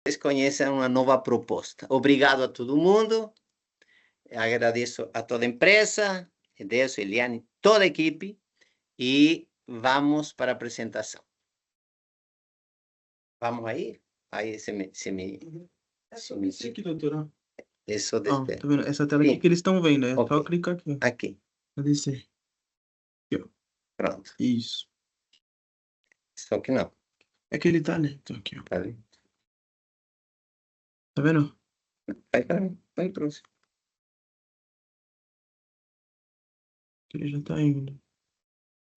vocês conheçam uma nova proposta. Obrigado a todo mundo. Agradeço a toda a empresa, Deus, Eliane, toda a equipe, e vamos para a apresentação. Vamos aí? Aí você me... Isso aqui, doutora. Isso Ó, tá vendo? Essa tela aqui que eles estão vendo, é só clicar aqui. Aqui. Cadê esse? Aqui, ó. Pronto. Isso. Só que não. É que ele tá, né? Então, aqui, ó. Tá vendo? Tá vendo? Vai para mim. Vai próximo. Ele já tá indo.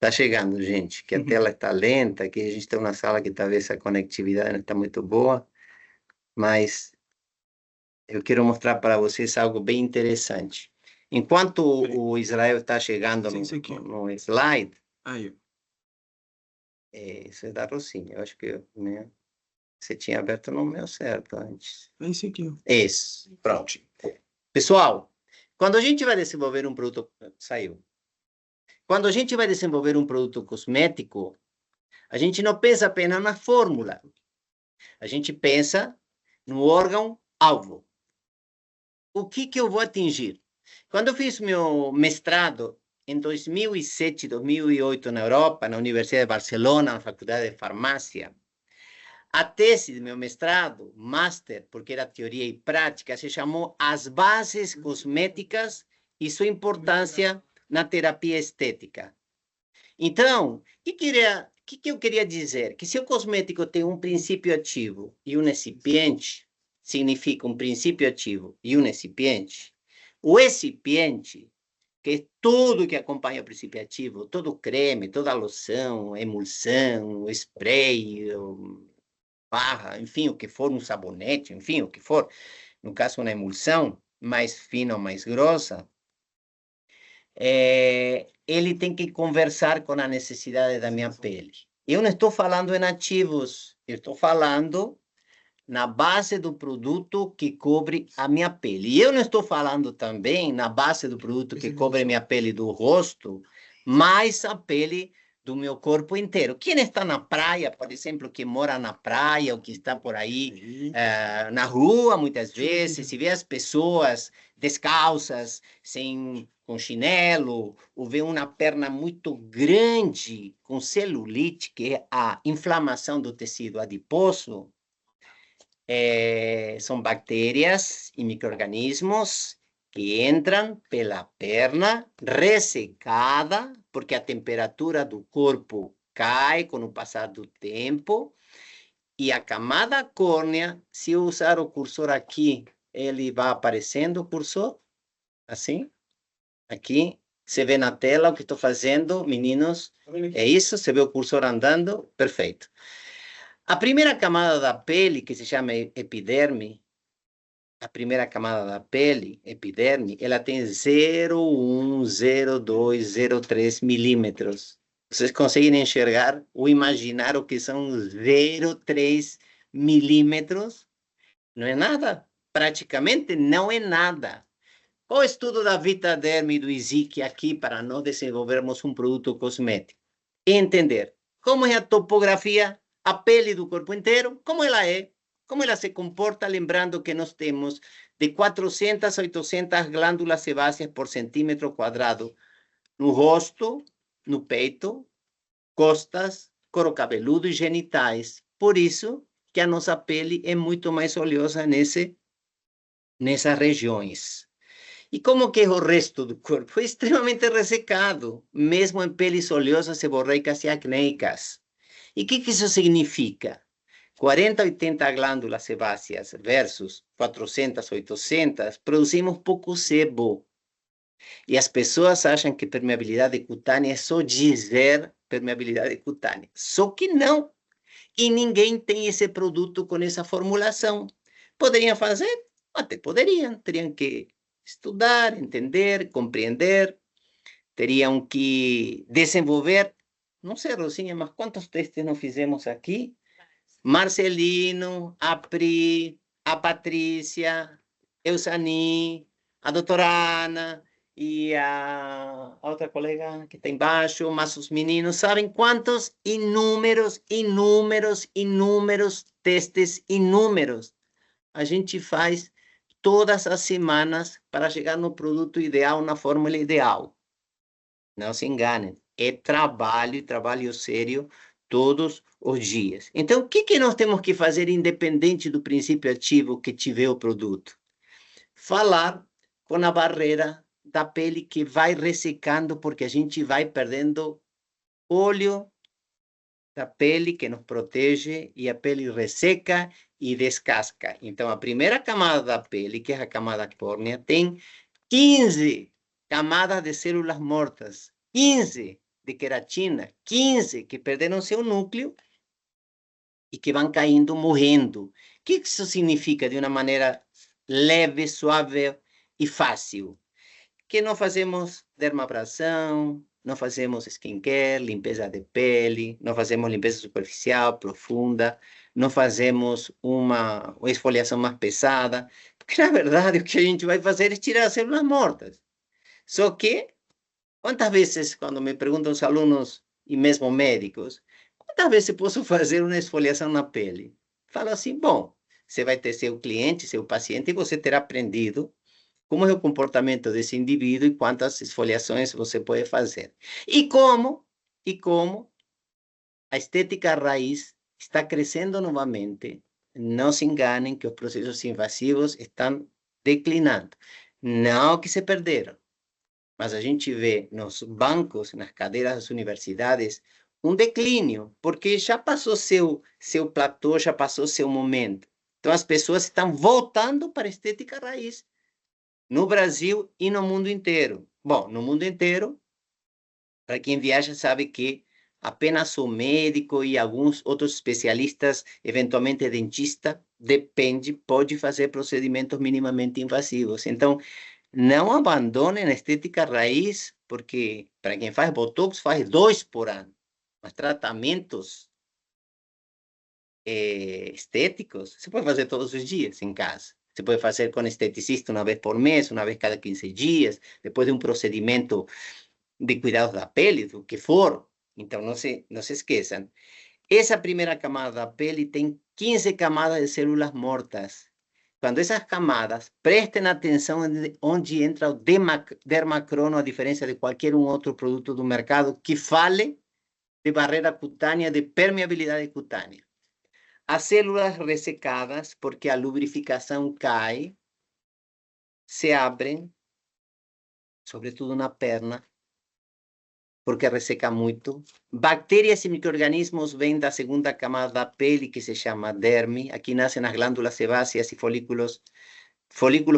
Tá chegando, gente, que a tela está lenta, que a gente está numa sala que talvez a conectividade não está muito boa, mas eu quero mostrar para vocês algo bem interessante. Enquanto o Israel está chegando no slide... Aí, ó. Isso é da Rocinha, eu acho que você tinha aberto no meu certo antes. É esse aqui, ó. Esse, pronto. Pessoal, quando a gente vai desenvolver um produto... Saiu. Quando a gente vai desenvolver um produto cosmético, a gente não pensa apenas na fórmula. A gente pensa no órgão-alvo. O que eu vou atingir? Quando eu fiz meu mestrado em 2007, 2008 na Europa, na Universidade de Barcelona, na Faculdade de Farmácia, a tese do meu mestrado, master, porque era teoria e prática, se chamou As Bases Cosméticas e Sua Importância na Terapia Estética. Então, o que eu queria dizer? Que se o cosmético tem um princípio ativo e um excipiente, significa um princípio ativo e um excipiente, o excipiente, que é tudo que acompanha o princípio ativo, todo creme, toda loção, emulsão, spray, barra, enfim, o que for, um sabonete, enfim, o que for, no caso, uma emulsão mais fina ou mais grossa, ele tem que conversar com a necessidade da minha pele. Eu não estou falando em ativos, eu estou falando na base do produto que cobre a minha pele. E eu não estou falando também na base do produto que cobre a minha pele do rosto, mas a pele do meu corpo inteiro. Quem está na praia, por exemplo, que mora na praia, ou que está por aí na rua, muitas vezes, se vê as pessoas descalças, com chinelo, ou vê uma perna muito grande, com celulite, que é a inflamação do tecido adiposo, são bactérias e micro-organismos que entram pela perna ressecada, porque a temperatura do corpo cai com o passar do tempo, e a camada córnea, se eu usar o cursor aqui, ele vai aparecendo o cursor, assim, aqui, você vê na tela o que estou fazendo, meninos, é isso, você vê o cursor andando, perfeito. A primeira camada da pele, que se chama epiderme, a primeira camada da pele, epiderme, ela tem 0,1, 0,2, 0,3 milímetros. Vocês conseguem enxergar ou imaginar o que são 0,3 milímetros? Não é nada. Praticamente não é nada. Qual o estudo da Vitaderm e do ISIC aqui para nós desenvolvermos um produto cosmético? Entender como é a topografia, a pele do corpo inteiro, como ela se comporta, lembrando que nós temos de 400 a 800 glândulas sebáceas por centímetro quadrado no rosto, no peito, costas, couro cabeludo e genitais. Por isso que a nossa pele é muito mais oleosa nessas regiões. E como que é o resto do corpo? É extremamente ressecado, mesmo em peles oleosas, seborreicas e acneicas. E o que isso significa? 40, 80 glândulas sebáceas versus 400, 800, produzimos pouco sebo. E as pessoas acham que permeabilidade cutânea é só dizer permeabilidade cutânea. Só que não. E ninguém tem esse produto com essa formulação. Poderiam fazer? Até poderiam. Teriam que estudar, entender, compreender. Teriam que desenvolver. Não sei, Rosinha, mas quantos testes nós fizemos aqui? Marcelino, a Pri, a Patrícia, Eusani, a doutora Ana e a outra colega que está embaixo, mas os meninos sabem quantos inúmeros testes, inúmeros, a gente faz todas as semanas para chegar no produto ideal, na fórmula ideal. Não se enganem, é trabalho e trabalho sério todos os dias. Então, o que nós temos que fazer independente do princípio ativo que tiver o produto? Falar com a barreira da pele que vai ressecando, porque a gente vai perdendo óleo da pele que nos protege e a pele resseca e descasca. Então, a primeira camada da pele, que é a camada córnea, tem 15 camadas de células mortas, 15 de queratina, 15 que perderam seu núcleo e que vão caindo, morrendo. O que isso significa de uma maneira leve, suave e fácil? Que não fazemos dermabrasão, não fazemos skincare, limpeza de pele, não fazemos limpeza superficial, profunda, não fazemos uma esfoliação mais pesada, porque na verdade o que a gente vai fazer é tirar as células mortas. Só que, quantas vezes, quando me perguntam os alunos e mesmo médicos, quantas vezes posso fazer uma esfoliação na pele? Falo assim, bom, você vai ter seu cliente, seu paciente, e você terá aprendido como é o comportamento desse indivíduo e quantas esfoliações você pode fazer. E como a estética raiz está crescendo novamente, não se enganem que os processos invasivos estão declinando. Não que se perderam, mas a gente vê nos bancos, nas cadeiras das universidades, um declínio, porque já passou seu platô, já passou seu momento. Então, as pessoas estão voltando para a estética raiz, no Brasil e no mundo inteiro. Bom, no mundo inteiro, para quem viaja sabe que apenas o médico e alguns outros especialistas, eventualmente dentista, depende, pode fazer procedimentos minimamente invasivos. Então, não abandonem a estética raiz, porque para quem faz Botox, faz 2 por ano. Mas tratamentos estéticos, você pode fazer todos os dias em casa. Você pode fazer com esteticista uma vez por mês, uma vez cada 15 dias, depois de um procedimento de cuidados da pele, do que for. Então, não se esqueçam. Essa primeira camada da pele tem 15 camadas de células mortas. Quando essas camadas, prestem atenção onde entra o dermacrono, a diferença de qualquer outro produto do mercado que fale de barreira cutânea, de permeabilidade cutânea. As células ressecadas, porque a lubrificação cai, se abrem, sobretudo na perna, porque resseca muito. Bactérias e micro-organismos vêm da segunda camada da pele, que se chama derme. Aqui nascem as glândulas sebáceas e folículos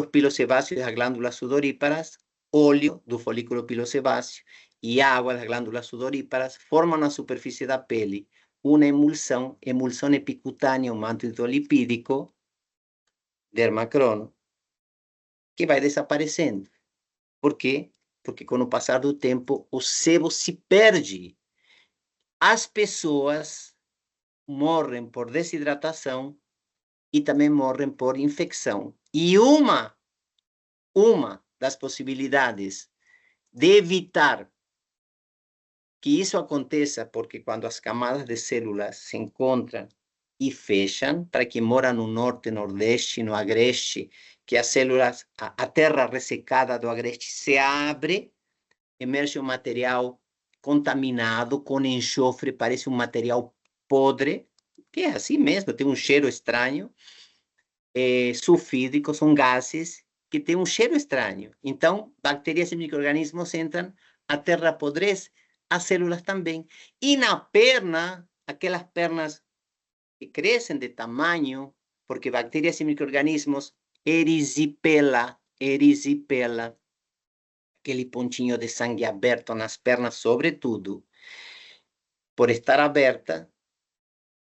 pilosebáceos das glândulas sudoríparas, óleo do folículo pilosebáceo e água das glândulas sudoríparas formam na superfície da pele uma emulsão epicutânea, um manto hidrolipídico, dermacrono, que vai desaparecendo. Por quê? Porque com o passar do tempo, o sebo se perde. As pessoas morrem por desidratação e também morrem por infecção. E uma das possibilidades de evitar que isso aconteça, porque quando as camadas de células se encontram e fecham, para quem mora no norte, nordeste, no agreste, que as células, a terra ressecada do agreste se abre, emerge um material contaminado com enxofre, parece um material podre, que é assim mesmo, tem um cheiro estranho, sulfídrico, são gases que têm um cheiro estranho. Então, bactérias e micro-organismos entram, a terra apodrece, as células também. E na perna, aquelas pernas que crescem de tamanho, porque bactérias e micro-organismos, erisipela, aquele pontinho de sangue aberto nas pernas, sobretudo, por estar aberta,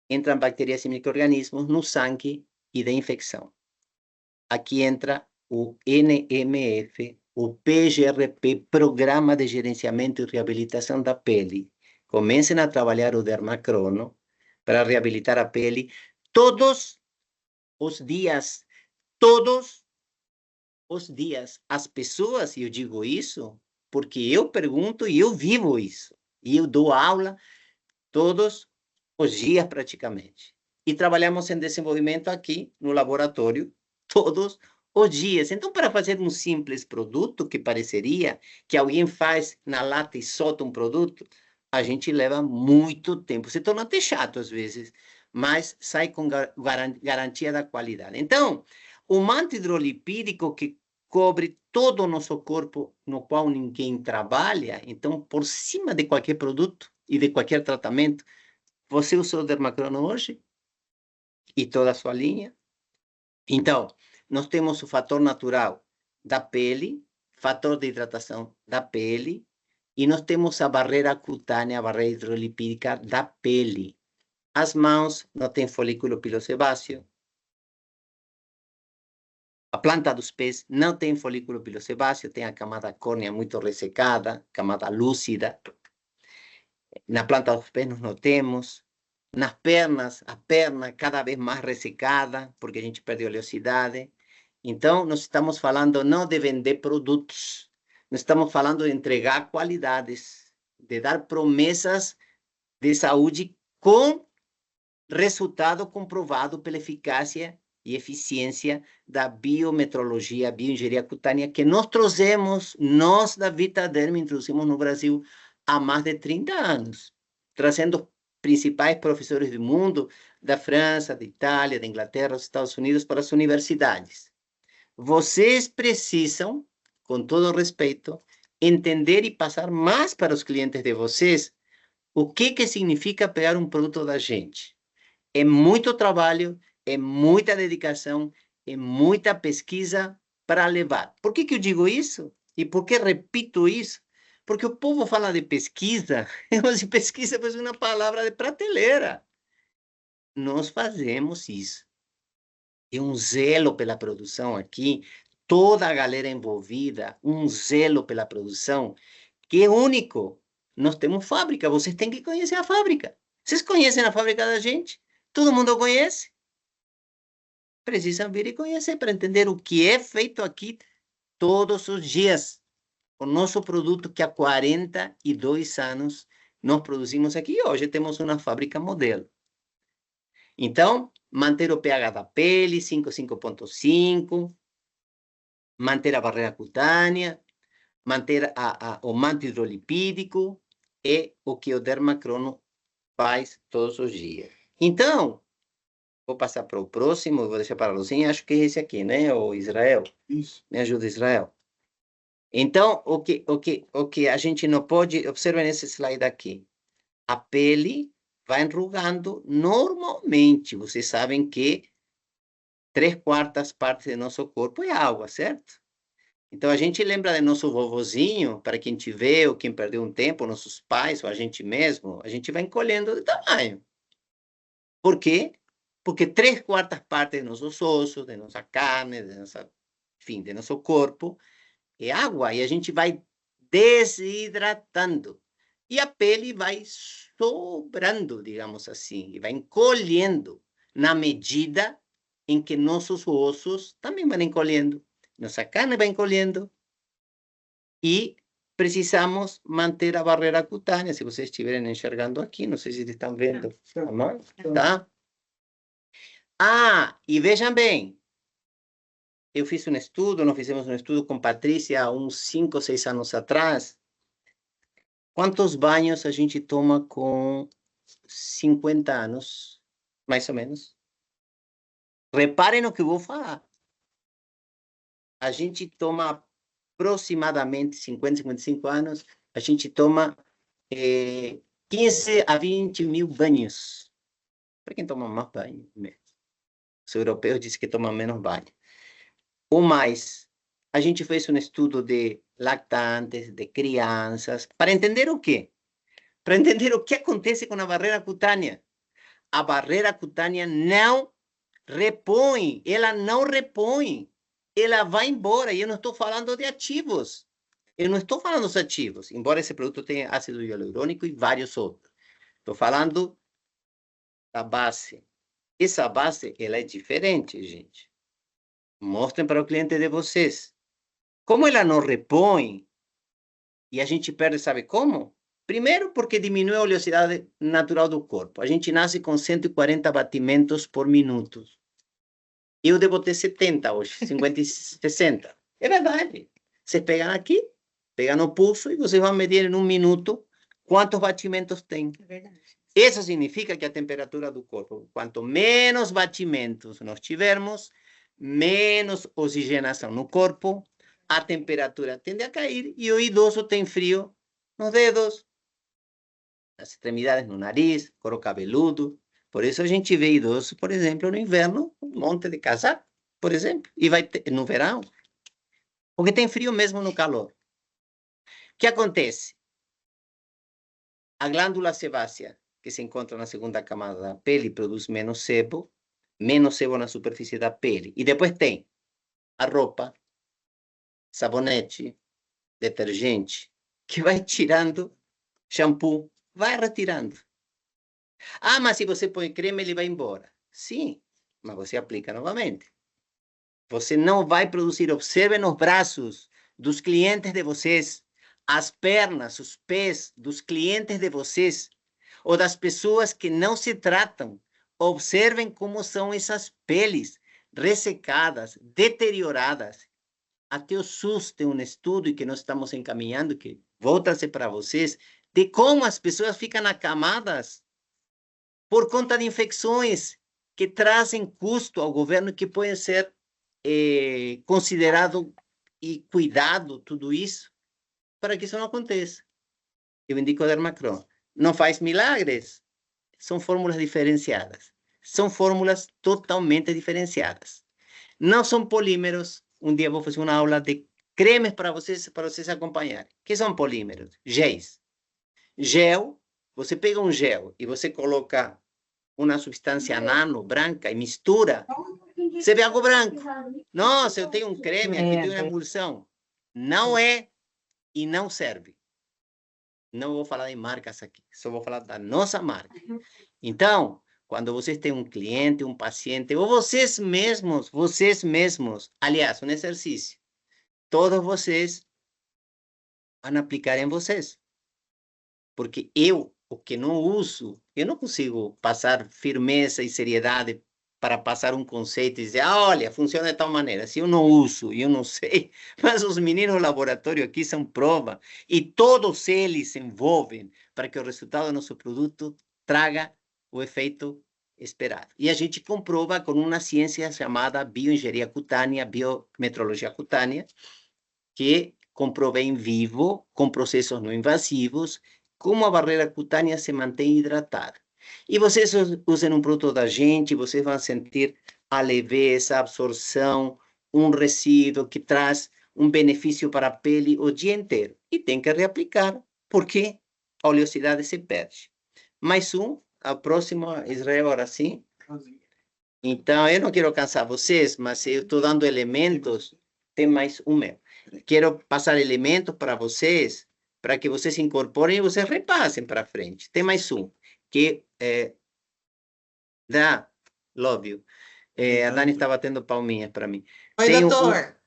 entram bactérias e micro-organismos no sangue e da infecção. Aqui entra o NMF, o PGRP, Programa de Gerenciamento e Reabilitação da Pele. Comecem a trabalhar o dermacrono para reabilitar a pele todos os dias. Todos os dias. As pessoas, e eu digo isso porque eu pergunto e eu vivo isso. E eu dou aula todos os dias praticamente. E trabalhamos em desenvolvimento aqui no laboratório todos os dias. Então, para fazer um simples produto, que pareceria que alguém faz na lata e solta um produto, a gente leva muito tempo. Se torna até chato às vezes, mas sai com garantia da qualidade. Então, o manto hidrolipídico que cobre todo o nosso corpo, no qual ninguém trabalha, então, por cima de qualquer produto e de qualquer tratamento, você usou o Dermacrono hoje? E toda a sua linha? Então, nós temos o fator natural da pele, fator de hidratação da pele, e nós temos a barreira cutânea, a barreira hidrolipídica da pele. As mãos não têm folículo pilosebáceo. A planta dos pés não tem folículo pilosebáceo, tem a camada córnea muito ressecada, camada lúcida. Na planta dos pés nós não temos. Nas pernas, a perna cada vez mais ressecada, porque a gente perde oleosidade. Então, nós estamos falando não de vender produtos, nós estamos falando de entregar qualidades, de dar promessas de saúde com resultado comprovado pela eficácia e eficiência da biometrologia, bioengenharia cutânea, que nós trouxemos, nós da Vitaderm introduzimos no Brasil há mais de 30 anos, trazendo principais professores do mundo, da França, da Itália, da Inglaterra, dos Estados Unidos, para as universidades. Vocês precisam, com todo respeito, entender e passar mais para os clientes de vocês o que significa pegar um produto da gente. É muito trabalho, é muita dedicação, é muita pesquisa para levar. Por que eu digo isso? E por que repito isso? Porque o povo fala de pesquisa, mas pesquisa é uma palavra de prateleira. Nós fazemos isso. É um zelo pela produção aqui, toda a galera envolvida, um zelo pela produção, que é único. Nós temos fábrica, vocês têm que conhecer a fábrica. Vocês conhecem a fábrica da gente? Todo mundo conhece? Precisam vir e conhecer para entender o que é feito aqui todos os dias. O nosso produto que há 42 anos nós produzimos aqui, hoje temos uma fábrica modelo. Então, manter o pH da pele, 5,5, manter a barreira cutânea, manter o manto hidrolipídico é o que o Dermacrono faz todos os dias. Então, vou passar para o próximo, vou deixar para a Luzinha, acho que é esse aqui, né, o Israel? Isso. Me ajuda, Israel. Então, o que a gente não pode... Observe nesse slide aqui. A pele vai enrugando normalmente. Vocês sabem que 3/4 partes do nosso corpo é água, certo? Então, a gente lembra de nosso vovozinho, para quem tiver ou quem perdeu um tempo, nossos pais ou a gente mesmo, a gente vai encolhendo de tamanho. Por quê? Porque 3/4 partes de nossos ossos, de nossa carne, de nossa, enfim, de nosso corpo, é água, e a gente vai desidratando. E a pele vai sobrando, digamos assim, e vai encolhendo na medida em que nossos ossos também vão encolhendo, nossa carne vai encolhendo, e precisamos manter a barreira cutânea. Se vocês estiverem enxergando aqui, não sei se estão vendo, tá? Ah, e vejam bem, eu fiz um estudo, nós fizemos um estudo com Patrícia há uns 5 ou 6 anos atrás. Quantos banhos a gente toma com 50 anos, mais ou menos? Reparem no que eu vou falar. A gente toma aproximadamente 50, 55 anos, a gente toma 15 a 20 mil banhos. Para quem toma mais banho mesmo. Os europeus dizem que tomam menos banho. Ou mais. A gente fez um estudo de lactantes, de crianças, para entender o quê? Para entender o que acontece com a barreira cutânea. A barreira cutânea não repõe, ela não repõe, ela vai embora. E eu não estou falando de ativos, eu não estou falando dos ativos, embora esse produto tenha ácido hialurônico e vários outros. Estou falando da base. Essa base, ela é diferente, gente. Mostrem para o cliente de vocês. Como ela não repõe, e a gente perde, sabe como? Primeiro, porque diminui a oleosidade natural do corpo. A gente nasce com 140 batimentos por minuto. Eu devo ter 70 hoje, 50 e 60. É verdade. Vocês pegam aqui, pegam no pulso e vocês vão medir em 1 minuto quantos batimentos tem. É verdade. Isso significa que a temperatura do corpo, quanto menos batimentos nós tivermos, menos oxigenação no corpo, a temperatura tende a cair e o idoso tem frio nos dedos, nas extremidades, no nariz, couro cabeludo. Por isso a gente vê idoso, por exemplo, no inverno, um monte de casaco, por exemplo, e vai ter, no verão, porque tem frio mesmo no calor. O que acontece? A glândula sebácea, que se encontra na segunda camada da pele, produz menos sebo na superfície da pele. E depois tem a roupa, sabonete, detergente, que vai tirando, shampoo, vai retirando. Ah, mas se você põe creme, ele vai embora. Sim, mas você aplica novamente. Você não vai produzir. Observem os braços dos clientes de vocês, as pernas, os pés dos clientes de vocês, ou das pessoas que não se tratam. Observem como são essas peles ressecadas, deterioradas. Até o SUS tem um estudo que nós estamos encaminhando, que vou trazer para vocês, de como as pessoas ficam acamadas por conta de infecções que trazem custo ao governo, que podem ser considerado e cuidado, tudo isso, para que isso não aconteça. Eu indico a Dermacron. Não faz milagres, são fórmulas diferenciadas. São fórmulas totalmente diferenciadas. Não são polímeros. Um dia vou fazer uma aula de cremes para vocês acompanharem. O que são polímeros? Géis. Gel, você pega um gel e você coloca uma substância nano branca e mistura, você vê algo branco. Nossa, eu tenho um creme, aqui tem uma emulsão. Não é e não serve. Não vou falar de marcas aqui, só vou falar da nossa marca. Então, quando vocês têm um cliente, um paciente, ou vocês mesmos, aliás, um exercício, todos vocês vão aplicar em vocês. Porque eu, o que não uso, eu não consigo passar firmeza e seriedade para passar um conceito e dizer, olha, funciona de tal maneira. Se eu não uso, eu não sei, mas os meninos do laboratório aqui são prova, e todos eles se envolvem para que o resultado do nosso produto traga o efeito esperado. E a gente comprova com uma ciência chamada bioengenharia cutânea, biometrologia cutânea, que comprova em vivo, com processos não invasivos, como a barreira cutânea se mantém hidratada. E vocês usam um produto da gente, vocês vão sentir a leveza, a absorção, um resíduo que traz um benefício para a pele o dia inteiro. E tem que reaplicar, porque a oleosidade se perde. Mais um, a próxima, Israel, agora sim. Então, eu não quero cansar vocês, mas eu estou dando elementos, tem mais um meu. Quero passar elementos para vocês, para que vocês incorporem e vocês repassem para frente. Tem mais um, que love you. A Dani está batendo palminhas para mim. Oi, doutor.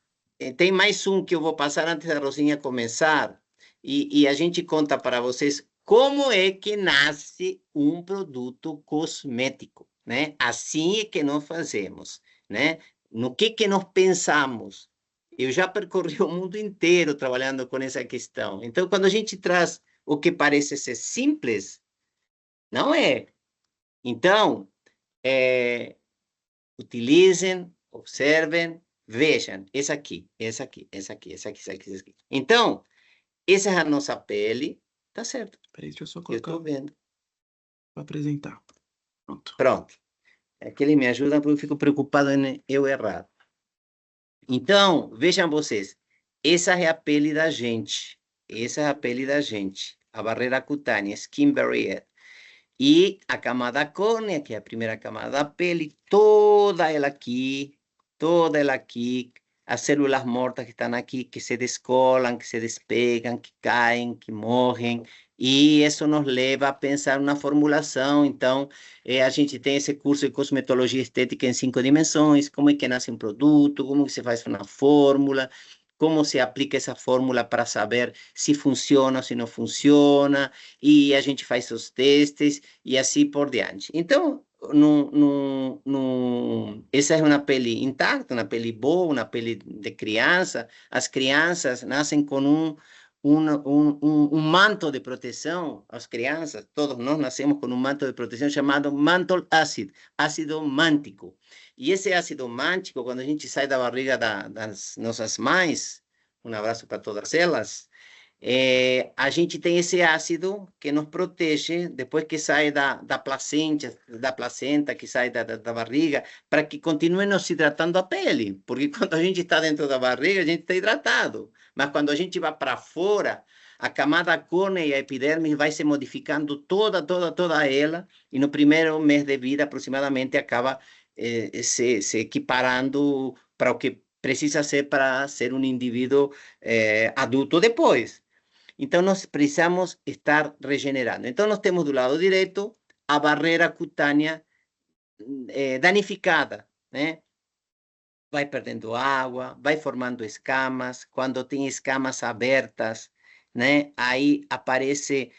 Tem mais um que eu vou passar antes da Rosinha começar, e a gente conta para vocês como é que nasce um produto cosmético, né? Assim é que nós fazemos, né? No que nós pensamos. Eu já percorri o mundo inteiro trabalhando com essa questão. Então, quando a gente traz o que parece ser simples, não é. Então, utilizem, observem, vejam. Essa aqui. Então, essa é a nossa pele. Tá certo. Peraí, deixa eu só Eu colocar estou vendo. para apresentar. Pronto. Pronto. É que ele me ajuda porque eu fico preocupado em eu errar. Então, vejam vocês. Essa é a pele da gente. A barreira cutânea, skin barrier. E a camada córnea, que é a primeira camada da pele, toda ela aqui, as células mortas que estão aqui, que se descolam, que se despegam, que caem, que morrem, e isso nos leva a pensar na formulação. Então, a gente tem esse curso de cosmetologia estética em 5 dimensões, como é que nasce um produto, como que se faz uma fórmula, como se aplica essa fórmula para saber se funciona ou se não funciona, e a gente faz os testes, e assim por diante. Então, essa é uma pele intacta, uma pele boa, uma pele de criança. As crianças nascem com um manto de proteção. As crianças, todos nós nascemos com um manto de proteção chamado mantle acid, ácido mântico. E esse ácido mântico, quando a gente sai da barriga das nossas mães, um abraço para todas elas, a gente tem esse ácido que nos protege depois que sai da placenta, que sai da barriga, para que continue nos hidratando a pele. Porque quando a gente está dentro da barriga, a gente está hidratado. Mas quando a gente vai para fora, a camada córnea e a epiderme vai se modificando toda ela, e no primeiro mês de vida, aproximadamente, acaba se equiparando para o que precisa ser para ser um indivíduo adulto depois. Então, nós precisamos estar regenerando. Então, nós temos do lado direito a barreira cutânea danificada, né? Vai perdendo água, vai formando escamas. Quando tem escamas abertas, né? Aí aparece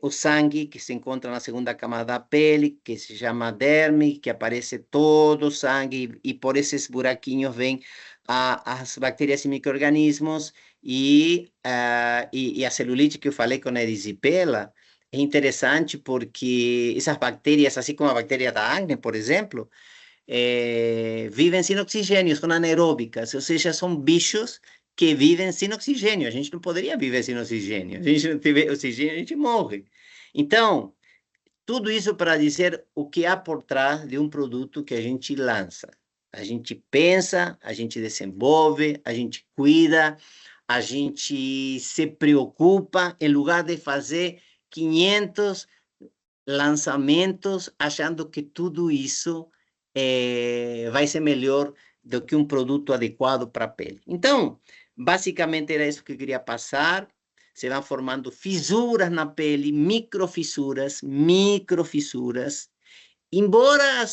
o sangue que se encontra na segunda camada da pele, que se chama derme, que aparece todo o sangue, e por esses buraquinhos vêm as bactérias e micro-organismos, e a celulite que eu falei com a erisipela é interessante porque essas bactérias, assim como a bactéria da acne, por exemplo, vivem sem oxigênio, são anaeróbicas, ou seja, são bichos que vivem sem oxigênio. A gente não poderia viver sem oxigênio. A gente não tiver oxigênio, a gente morre. Então, tudo isso para dizer o que há por trás de um produto que a gente lança. A gente pensa, a gente desenvolve, a gente cuida, a gente se preocupa, em lugar de fazer 500 lançamentos achando que tudo isso vai ser melhor do que um produto adequado para a pele. Então, basicamente era isso que eu queria passar. Se vão formando fissuras na pele, microfissuras. Embora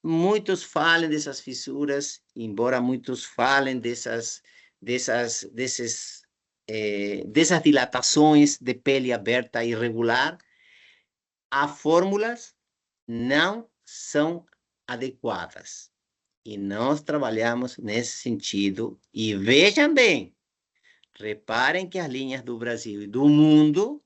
muitos falem dessas fissuras, embora muitos falem dessas dilatações de pele aberta irregular, as fórmulas não são adequadas. E nós trabalhamos nesse sentido. E vejam bem, reparem que as linhas do Brasil e do mundo,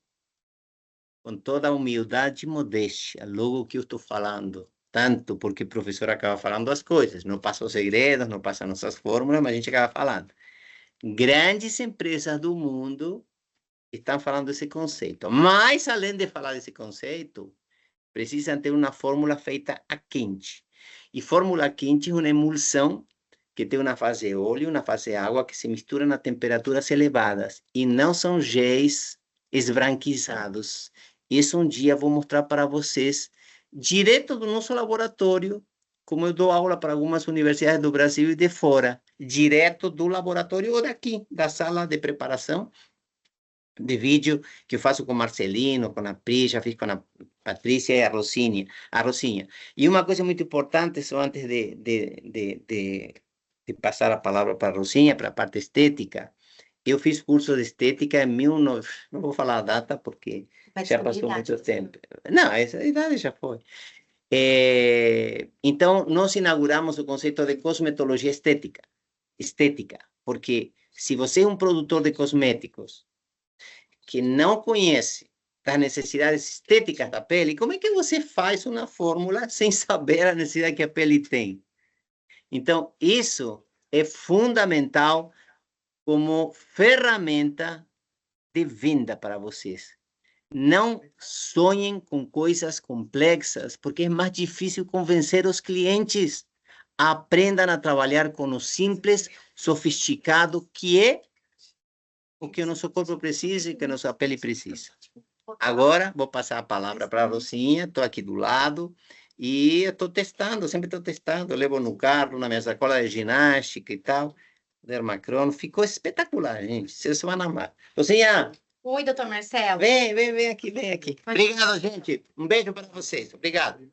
com toda a humildade e modéstia, logo que eu estou falando, tanto porque o professor acaba falando as coisas, não passa os segredos, não passa nossas fórmulas, mas a gente acaba falando. Grandes empresas do mundo estão falando desse conceito. Mas, além de falar desse conceito, precisam ter uma fórmula feita a quente. E fórmula quente é uma emulsão que tem uma fase óleo, uma fase água, que se misturam a temperaturas elevadas. E não são géis esbranquiçados. Isso um dia vou mostrar para vocês, direto do nosso laboratório, como eu dou aula para algumas universidades do Brasil e de fora, direto do laboratório ou daqui, da sala de preparação de vídeo que eu faço com o Marcelino, com a Pri, já fiz com a Patrícia e a Rosinha. E uma coisa muito importante, só antes de passar a palavra para a Rosinha, para a parte estética, eu fiz curso de estética em 19... Não vou falar a data porque já passou muito tempo. Não, essa idade já foi. Então, nós inauguramos o conceito de cosmetologia estética, porque se você é um produtor de cosméticos que não conhece as necessidades estéticas da pele, como é que você faz uma fórmula sem saber a necessidade que a pele tem? Então, isso é fundamental como ferramenta de venda para vocês. Não sonhem com coisas complexas, porque é mais difícil convencer os clientes. Aprendam a trabalhar com o simples, sofisticado, que é o que o nosso corpo precisa e que a nossa pele precisa. Agora, vou passar a palavra para a Rosinha, estou aqui do lado, e estou testando, sempre estou testando, eu levo no carro, na minha sacola de ginástica e tal, dermacrono, ficou espetacular, gente, vocês vão amar. Rosinha! Oi, doutor Marcelo. Vem aqui, vem aqui. Obrigado, gente, um beijo para vocês, obrigado.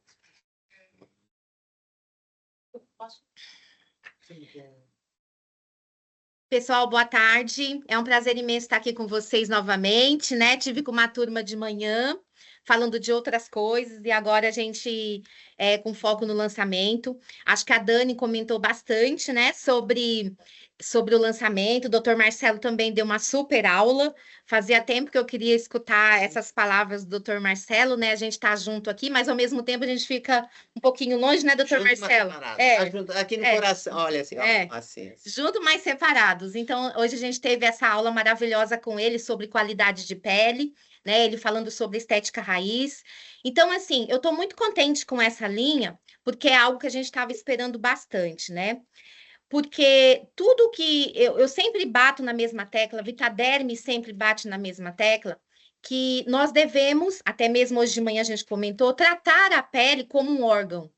Pessoal, boa tarde. É um prazer imenso estar aqui com vocês novamente, né? Tive com uma turma de manhã, falando de outras coisas, e agora a gente com foco no lançamento. Acho que a Dani comentou bastante, né, sobre o lançamento. O Dr. Marcelo também deu uma super aula. Fazia tempo que eu queria escutar essas palavras do Dr. Marcelo, né? A gente está junto aqui, mas ao mesmo tempo a gente fica um pouquinho longe, né, Dr. Marcelo? Aqui no coração, olha assim, ó, assim. Junto, mas separados. Então, hoje a gente teve essa aula maravilhosa com ele sobre qualidade de pele, né? Ele falando sobre estética raiz. Então, assim, eu estou muito contente com essa linha, porque é algo que a gente estava esperando bastante, né? Porque tudo que eu sempre bato na mesma tecla, Vitaderm sempre bate na mesma tecla, que nós devemos, até mesmo hoje de manhã a gente comentou, tratar a pele como um órgão,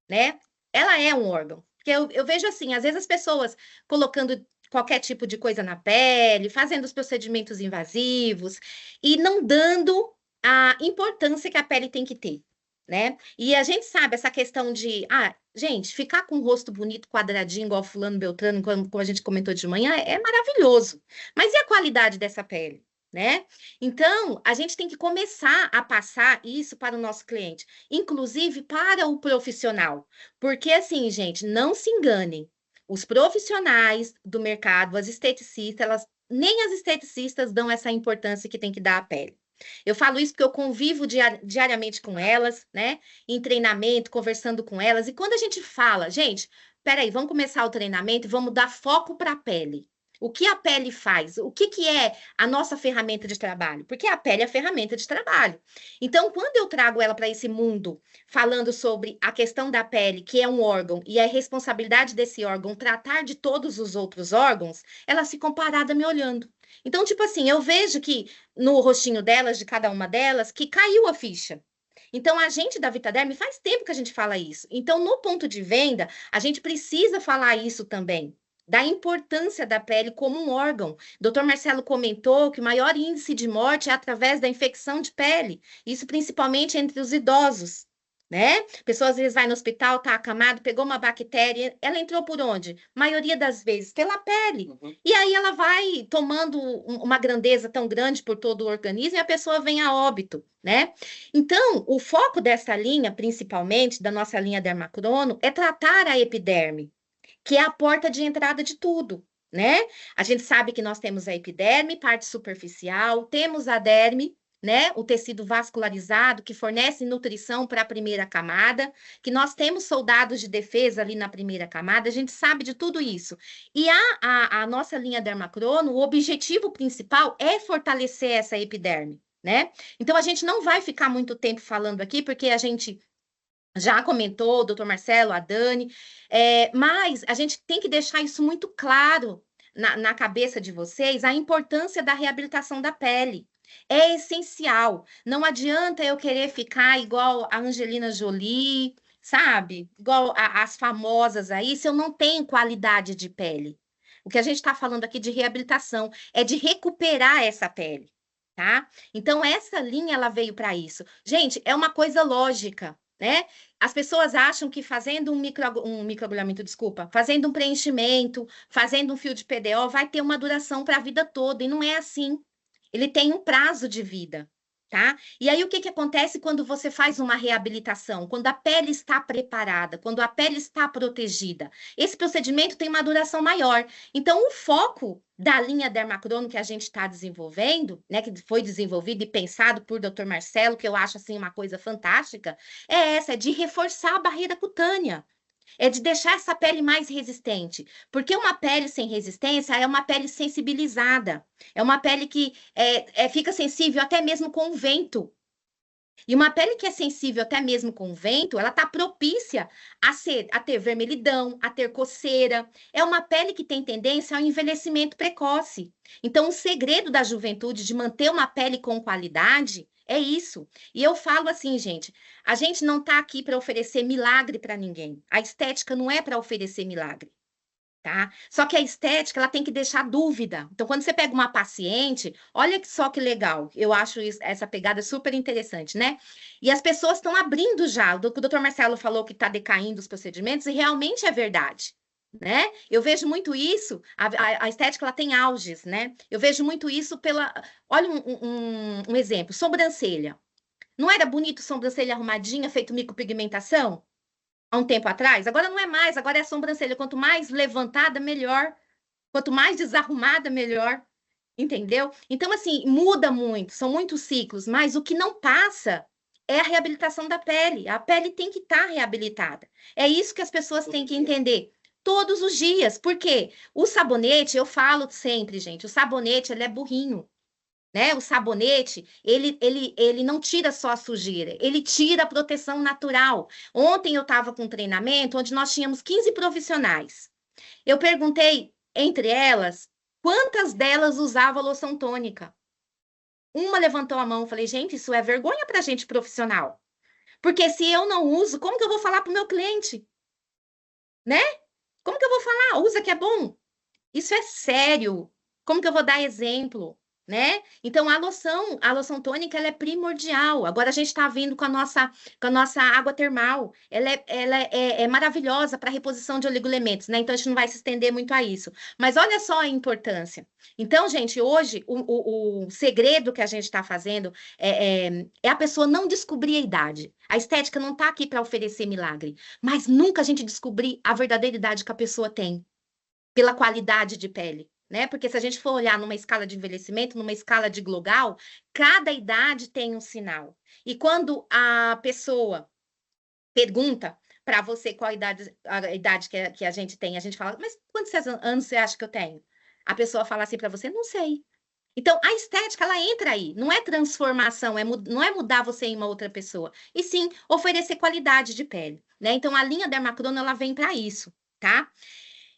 né? Ela é um órgão. Porque eu vejo assim, às vezes as pessoas colocando qualquer tipo de coisa na pele, fazendo os procedimentos invasivos e não dando a importância que a pele tem que ter, né? E a gente sabe essa questão de, gente, ficar com o rosto bonito, quadradinho, igual fulano Beltrano, como a gente comentou de manhã, é maravilhoso. Mas e a qualidade dessa pele, né? Então, a gente tem que começar a passar isso para o nosso cliente, inclusive para o profissional. Porque assim, gente, não se enganem. Os profissionais do mercado, as esteticistas, nem as esteticistas dão essa importância que tem que dar à pele. Eu falo isso porque eu convivo diariamente com elas, né? Em treinamento, conversando com elas. E quando a gente fala, gente, peraí, vamos começar o treinamento e vamos dar foco para a pele. O que a pele faz? O que é a nossa ferramenta de trabalho? Porque a pele é a ferramenta de trabalho. Então, quando eu trago ela para esse mundo, falando sobre a questão da pele, que é um órgão, e a responsabilidade desse órgão tratar de todos os outros órgãos, elas ficam paradas me olhando. Então, tipo assim, eu vejo que no rostinho delas, de cada uma delas, que caiu a ficha. Então, a gente da Vitaderm faz tempo que a gente fala isso. Então, no ponto de venda, a gente precisa falar isso também, da importância da pele como um órgão. O Dr. Marcelo comentou que o maior índice de morte é através da infecção de pele, isso principalmente entre os idosos, né? Pessoas às vezes vai no hospital, tá acamado, pegou uma bactéria, ela entrou por onde? Maioria das vezes pela pele. E aí ela vai tomando uma grandeza tão grande por todo o organismo e a pessoa vem a óbito, né? Então, o foco dessa linha, principalmente da nossa linha Dermacrono, é tratar a epiderme, que é a porta de entrada de tudo, né? A gente sabe que nós temos a epiderme, parte superficial, temos a derme, né? O tecido vascularizado que fornece nutrição para a primeira camada, que nós temos soldados de defesa ali na primeira camada, a gente sabe de tudo isso. E a nossa linha Dermacrono, o objetivo principal é fortalecer essa epiderme, né? Então a gente não vai ficar muito tempo falando aqui, porque a gente já comentou, o doutor Marcelo, a Dani, mas a gente tem que deixar isso muito claro na cabeça de vocês, a importância da reabilitação da pele. É essencial. Não adianta eu querer ficar igual a Angelina Jolie, sabe? Igual as famosas aí, se eu não tenho qualidade de pele. O que a gente está falando aqui de reabilitação é de recuperar essa pele, tá? Então, essa linha, ela veio para isso. Gente, é uma coisa lógica, né? As pessoas acham que fazendo um microagulhamento, fazendo um preenchimento, fazendo um fio de PDO, vai ter uma duração para a vida toda, e não é assim. Ele tem um prazo de vida, tá? E aí, o que acontece quando você faz uma reabilitação? Quando a pele está preparada, quando a pele está protegida. Esse procedimento tem uma duração maior. Então, o foco da linha Dermacrono que a gente está desenvolvendo, né, que foi desenvolvido e pensado por Dr. Marcelo, que eu acho, assim, uma coisa fantástica, é de reforçar a barreira cutânea. É de deixar essa pele mais resistente. Porque uma pele sem resistência é uma pele sensibilizada. É uma pele que fica sensível até mesmo com o vento. E uma pele que é sensível até mesmo com o vento, ela está propícia a ter vermelhidão, a ter coceira. É uma pele que tem tendência ao envelhecimento precoce. Então, o segredo da juventude de manter uma pele com qualidade é isso. E eu falo assim, gente, a gente não está aqui para oferecer milagre para ninguém. A estética não é para oferecer milagre. Tá? Só que a estética, ela tem que deixar dúvida. Então, quando você pega uma paciente, olha só que legal, eu acho essa pegada super interessante, né? E as pessoas estão abrindo já. O doutor Marcelo falou que está decaindo os procedimentos, e realmente é verdade, né? Eu vejo muito isso, a estética, ela tem auges, né? Eu vejo muito isso pela... Olha um exemplo, sobrancelha. Não era bonito sobrancelha arrumadinha, feito micropigmentação? Há um tempo atrás? Agora não é mais, agora é a sobrancelha. Quanto mais levantada, melhor. Quanto mais desarrumada, melhor. Entendeu? Então, assim, muda muito, são muitos ciclos, mas o que não passa é a reabilitação da pele. A pele tem que estar reabilitada. É isso que as pessoas têm que entender todos os dias. Por quê? O sabonete, eu falo sempre, gente, o sabonete, ele é burrinho. Né? O sabonete, ele não tira só a sujeira, ele tira a proteção natural. Ontem eu estava com um treinamento onde nós tínhamos 15 profissionais. Eu perguntei, entre elas, quantas delas usavam loção tônica? Uma levantou a mão, falei, gente, isso é vergonha para gente profissional. Porque se eu não uso, como que eu vou falar para o meu cliente? Né? Como que eu vou falar? Usa que é bom. Isso é sério. Como que eu vou dar exemplo? Né? Então, a loção tônica, ela é primordial. Agora, a gente está vindo com a nossa água termal. Ela é maravilhosa para reposição de oligoelementos, né? Então, a gente não vai se estender muito a isso. Mas olha só a importância. Então, gente, hoje, o segredo que a gente está fazendo é a pessoa não descobrir a idade. A estética não está aqui para oferecer milagre, mas nunca a gente descobrir a verdadeira idade que a pessoa tem pela qualidade de pele, né? Porque se a gente for olhar numa escala de envelhecimento, numa escala de Glugal, cada idade tem um sinal. E quando a pessoa pergunta para você qual a idade que a gente tem, a gente fala, mas quantos anos você acha que eu tenho? A pessoa fala assim para você, não sei. Então, a estética, ela entra aí, não é transformação, não é mudar você em uma outra pessoa, e sim oferecer qualidade de pele, né? Então, a linha Dermacrono, ela vem para isso, tá?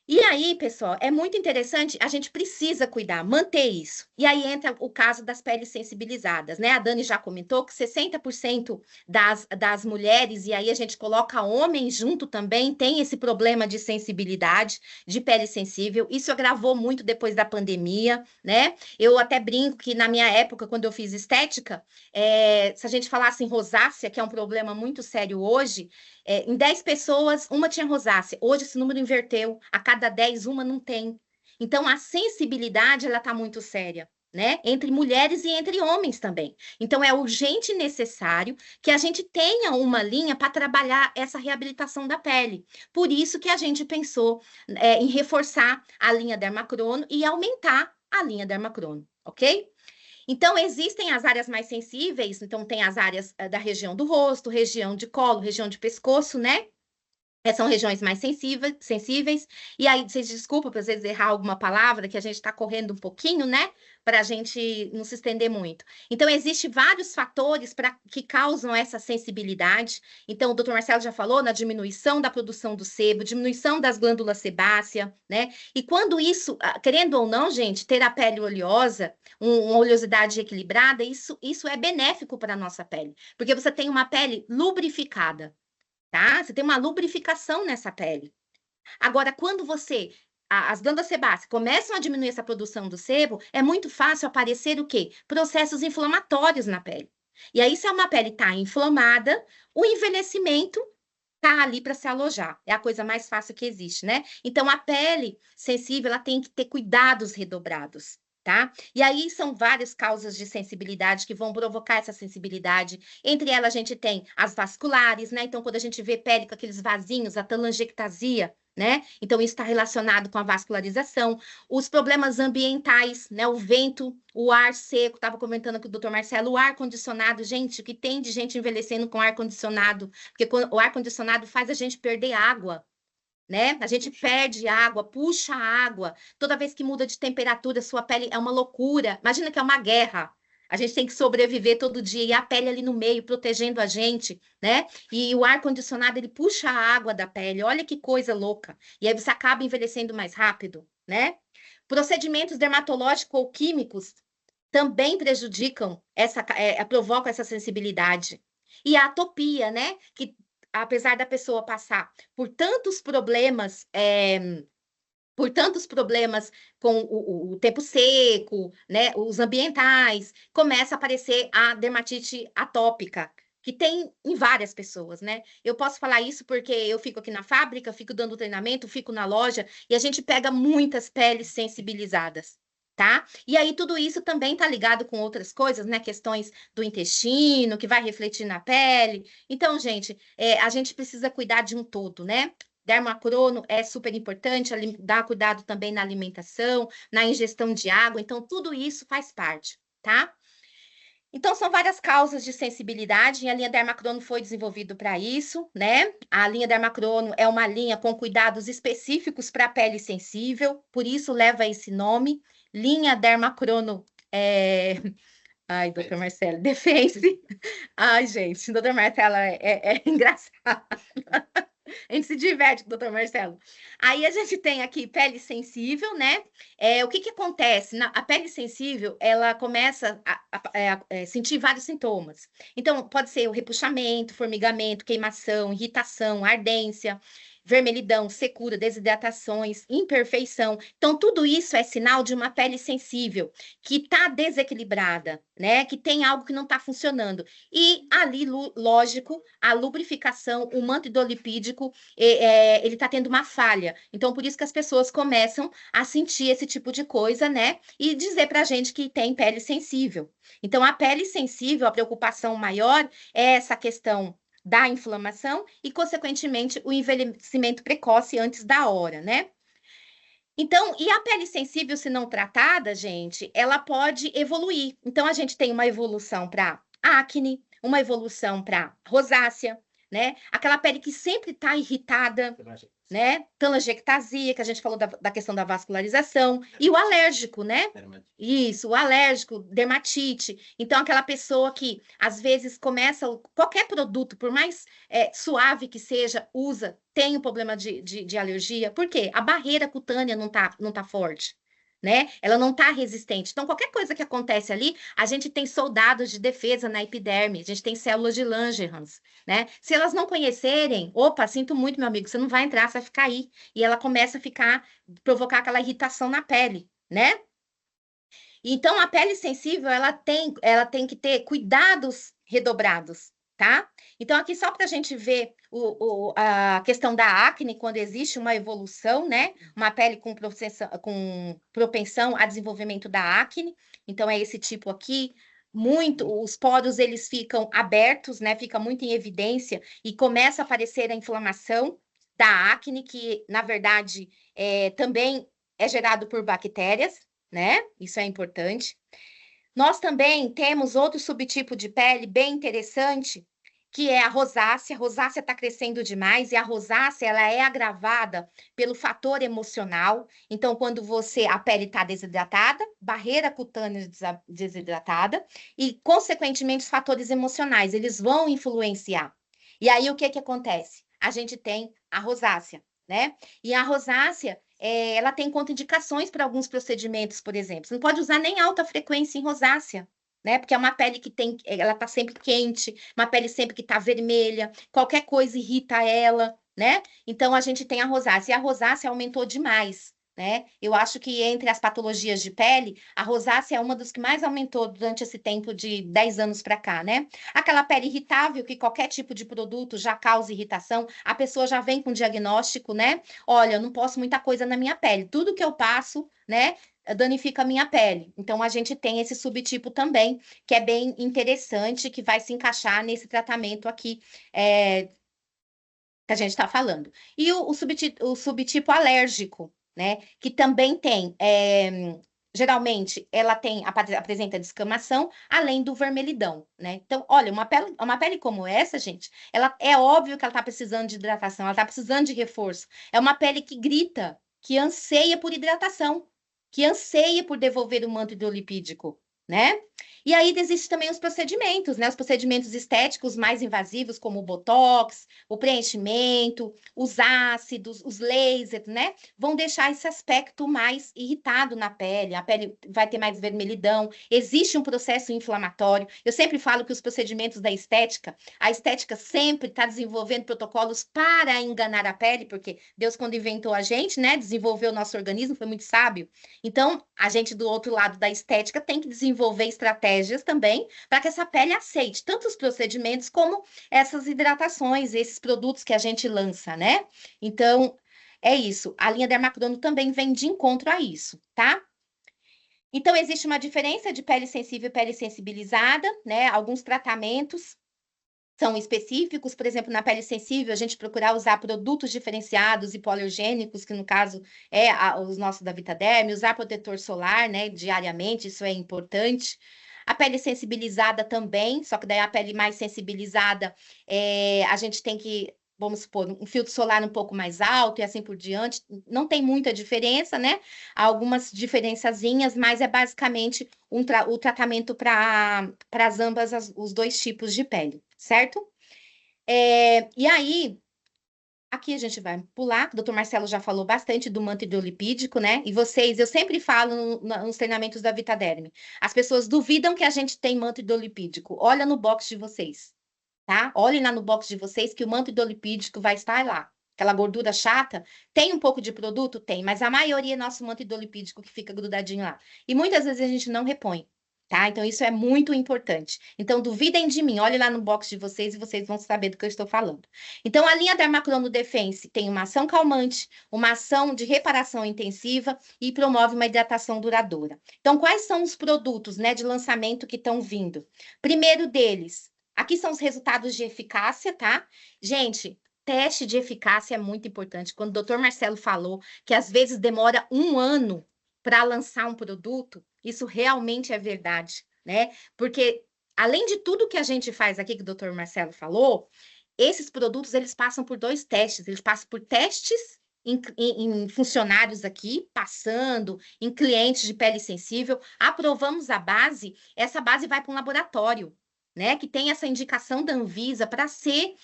E aí, pessoal, é muito interessante, a gente precisa cuidar, manter isso. E aí entra o caso das peles sensibilizadas, né? A Dani já comentou que 60% das mulheres, e aí a gente coloca homens junto também, tem esse problema de sensibilidade, de pele sensível. Isso agravou muito depois da pandemia, né? Eu até brinco que na minha época, quando eu fiz estética, se a gente falasse em rosácea, que é um problema muito sério hoje, em 10 pessoas, uma tinha rosácea. Hoje esse número inverteu, a cada 10, uma não tem. Então, a sensibilidade, ela está muito séria, né? Entre mulheres e entre homens também. Então, é urgente e necessário que a gente tenha uma linha para trabalhar essa reabilitação da pele. Por isso que a gente pensou em reforçar a linha Dermacrono e aumentar a linha Dermacrono, ok? Então, existem as áreas mais sensíveis, então tem as áreas da região do rosto, região de colo, região de pescoço, né? São regiões mais sensíveis. E aí, vocês desculpam para às vezes errar alguma palavra, que a gente está correndo um pouquinho, né? Para a gente não se estender muito. Então, existem vários fatores que causam essa sensibilidade. Então, o doutor Marcelo já falou na diminuição da produção do sebo, diminuição das glândulas sebáceas, né? E quando isso, querendo ou não, gente, ter a pele oleosa, uma oleosidade equilibrada, isso é benéfico para a nossa pele, porque você tem uma pele lubrificada. Tá? Você tem uma lubrificação nessa pele. Agora, quando as glândulas sebáceas começam a diminuir essa produção do sebo, é muito fácil aparecer o quê? Processos inflamatórios na pele. E aí, se uma pele está inflamada, o envelhecimento está ali para se alojar. É a coisa mais fácil que existe, né? Então, a pele sensível, ela tem que ter cuidados redobrados. Tá? E aí são várias causas de sensibilidade que vão provocar essa sensibilidade. Entre elas, a gente tem as vasculares, né? Então, quando a gente vê pele com aqueles vasinhos, a telangiectasia, né? Então, isso está relacionado com a vascularização. Os problemas ambientais, né? O vento, o ar seco, estava comentando aqui o doutor Marcelo, o ar-condicionado, gente, o que tem de gente envelhecendo com ar-condicionado? Porque o ar-condicionado faz a gente perder água. Né? A gente perde água, puxa água. Toda vez que muda de temperatura, sua pele é uma loucura. Imagina que é uma guerra. A gente tem que sobreviver todo dia e a pele ali no meio protegendo a gente, né? E o ar condicionado ele puxa a água da pele. Olha que coisa louca. E aí você acaba envelhecendo mais rápido, né? Procedimentos dermatológicos ou químicos também prejudicam provocam essa sensibilidade. E a atopia, né? Que apesar da pessoa passar por tantos problemas, com o tempo seco, né, os ambientais, começa a aparecer a dermatite atópica, que tem em várias pessoas, né? Eu posso falar isso porque eu fico aqui na fábrica, fico dando treinamento, fico na loja, e a gente pega muitas peles sensibilizadas. tá? E aí tudo isso também tá ligado com outras coisas, né? Questões do intestino, que vai refletir na pele. Então, gente, a gente precisa cuidar de um todo, né? Dermacrono é super importante, dar cuidado também na alimentação, na ingestão de água, então tudo isso faz parte, tá? Então, são várias causas de sensibilidade, e a linha Dermacrono foi desenvolvido para isso, né? A linha Dermacrono é uma linha com cuidados específicos para a pele sensível, por isso leva esse nome, linha Dermacrono. Ai, doutor Marcelo, Defense. Ai, gente, doutor Marcelo é engraçado. A gente se diverte com o doutor Marcelo. Aí a gente tem aqui pele sensível, né? O que acontece? A pele sensível, ela começa a sentir vários sintomas. Então, pode ser o repuxamento, formigamento, queimação, irritação, ardência, vermelhidão, secura, desidratações, imperfeição. Então, tudo isso é sinal de uma pele sensível, que está desequilibrada, né? Que tem algo que não está funcionando. E ali, lógico, a lubrificação, o manto hidrolipídico, ele está tendo uma falha. Então, por isso que as pessoas começam a sentir esse tipo de coisa, né? E dizer para a gente que tem pele sensível. Então, a pele sensível, a preocupação maior é essa questão da inflamação e, consequentemente, o envelhecimento precoce antes da hora, né? Então, e a pele sensível, se não tratada, gente, ela pode evoluir. Então, a gente tem uma evolução para acne, uma evolução para rosácea, né? Aquela pele que sempre está irritada, né? Telangiectasia, que a gente falou da questão da vascularização, e o alérgico, né? Isso, o alérgico, dermatite. Então, aquela pessoa que, às vezes, começa qualquer produto, por mais suave que seja, usa, tem um problema de alergia. Por quê? A barreira cutânea não tá forte, né? Ela não tá resistente. Então, qualquer coisa que acontece ali, a gente tem soldados de defesa na epiderme, a gente tem células de Langerhans, né? Se elas não conhecerem, opa, sinto muito, meu amigo, você não vai entrar, você vai ficar aí. E ela começa a provocar aquela irritação na pele, né? Então, a pele sensível, ela tem que ter cuidados redobrados, tá? Então, aqui só para a gente ver a questão da acne, quando existe uma evolução, né? Uma pele com propensão a desenvolvimento da acne. Então, é esse tipo aqui. Os poros, eles ficam abertos, né? Fica muito em evidência e começa a aparecer a inflamação da acne, que, na verdade, também é gerado por bactérias, né? Isso é importante. Nós também temos outro subtipo de pele bem interessante, que é a rosácea. A rosácea está crescendo demais e a rosácea ela é agravada pelo fator emocional. Então, quando a pele está desidratada, barreira cutânea desidratada e, consequentemente, os fatores emocionais, eles vão influenciar. E aí, o que acontece? A gente tem a rosácea, né? E a rosácea, ela tem contraindicações para alguns procedimentos, por exemplo. Você não pode usar nem alta frequência em rosácea, né? Porque é uma pele que ela está sempre quente, uma pele sempre que está vermelha, qualquer coisa irrita ela, né? Então, a gente tem a rosácea, e a rosácea aumentou demais, né? Eu acho que entre as patologias de pele, a rosácea é uma dos que mais aumentou durante esse tempo de 10 anos para cá, né? Aquela pele irritável, que qualquer tipo de produto já causa irritação, a pessoa já vem com diagnóstico, né? Olha, eu não posso muita coisa na minha pele, tudo que eu passo, né? Danifica a minha pele. Então, a gente tem esse subtipo também, que é bem interessante, que vai se encaixar nesse tratamento aqui que a gente está falando. E o subtipo alérgico, né? Que também tem, geralmente, ela apresenta descamação, além do vermelhidão, né? Então, olha, uma pele como essa, gente, ela é óbvio que ela está precisando de hidratação, ela está precisando de reforço. É uma pele que grita, que anseia por hidratação, que anseia por devolver o manto hidrolipídico, né? E aí existem também os procedimentos, né? Os procedimentos estéticos mais invasivos, como o botox, o preenchimento, os ácidos, os lasers, né? Vão deixar esse aspecto mais irritado na pele, a pele vai ter mais vermelhidão, existe um processo inflamatório. Eu sempre falo que os procedimentos da estética, a estética sempre está desenvolvendo protocolos para enganar a pele, porque Deus, quando inventou a gente, né, desenvolveu o nosso organismo, foi muito sábio. Então, a gente do outro lado da estética tem que desenvolver estratégias também para que essa pele aceite tanto os procedimentos como essas hidratações, esses produtos que a gente lança, né? Então, é isso. A linha Dermacrono também vem de encontro a isso, tá? Então, existe uma diferença de pele sensível e pele sensibilizada, né? Alguns tratamentos são específicos, por exemplo, na pele sensível, a gente procurar usar produtos diferenciados e hipoalergênicos, que no caso os nossos da Vitaderm, usar protetor solar, né, diariamente, isso é importante. A pele sensibilizada também, só que daí a pele mais sensibilizada, a gente tem que, vamos supor, um filtro solar um pouco mais alto e assim por diante. Não tem muita diferença, né? Há algumas diferençazinhas, mas é basicamente o tratamento para os dois tipos de pele, certo? E aí, aqui a gente vai pular, o doutor Marcelo já falou bastante do manto hidrolipídico, né? E vocês, eu sempre falo nos treinamentos da Vitaderm, as pessoas duvidam que a gente tem manto hidrolipídico. Olha no box de vocês, tá? Olhem lá no box de vocês que o manto hidrolipídico vai estar lá. Aquela gordura chata, tem um pouco de produto? Tem, mas a maioria é nosso manto hidrolipídico que fica grudadinho lá. E muitas vezes a gente não repõe, tá? Então isso é muito importante. Então duvidem de mim, olhem lá no box de vocês e vocês vão saber do que eu estou falando. Então a linha Dermacrono Defense tem uma ação calmante, uma ação de reparação intensiva e promove uma hidratação duradoura. Então quais são os produtos, né, de lançamento que estão vindo? Primeiro deles, aqui são os resultados de eficácia, tá? Gente, teste de eficácia é muito importante. Quando o doutor Marcelo falou que às vezes demora 1 ano para lançar um produto, isso realmente é verdade, né? Porque, além de tudo que a gente faz aqui, que o doutor Marcelo falou, esses produtos, eles passam por 2 testes. Eles passam por testes em funcionários aqui, passando, em clientes de pele sensível, aprovamos a base, essa base vai para um laboratório, né, que tem essa indicação da Anvisa para ser,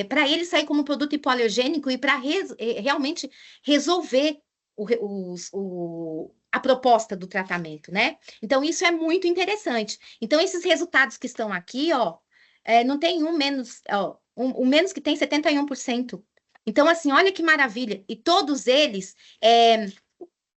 para ele sair como produto hipoalergênico e para realmente resolver a proposta do tratamento, né? Então, isso é muito interessante. Então, esses resultados que estão aqui, ó, não tem um menos, ó, o menos que tem 71%. Então, assim, olha que maravilha. E todos eles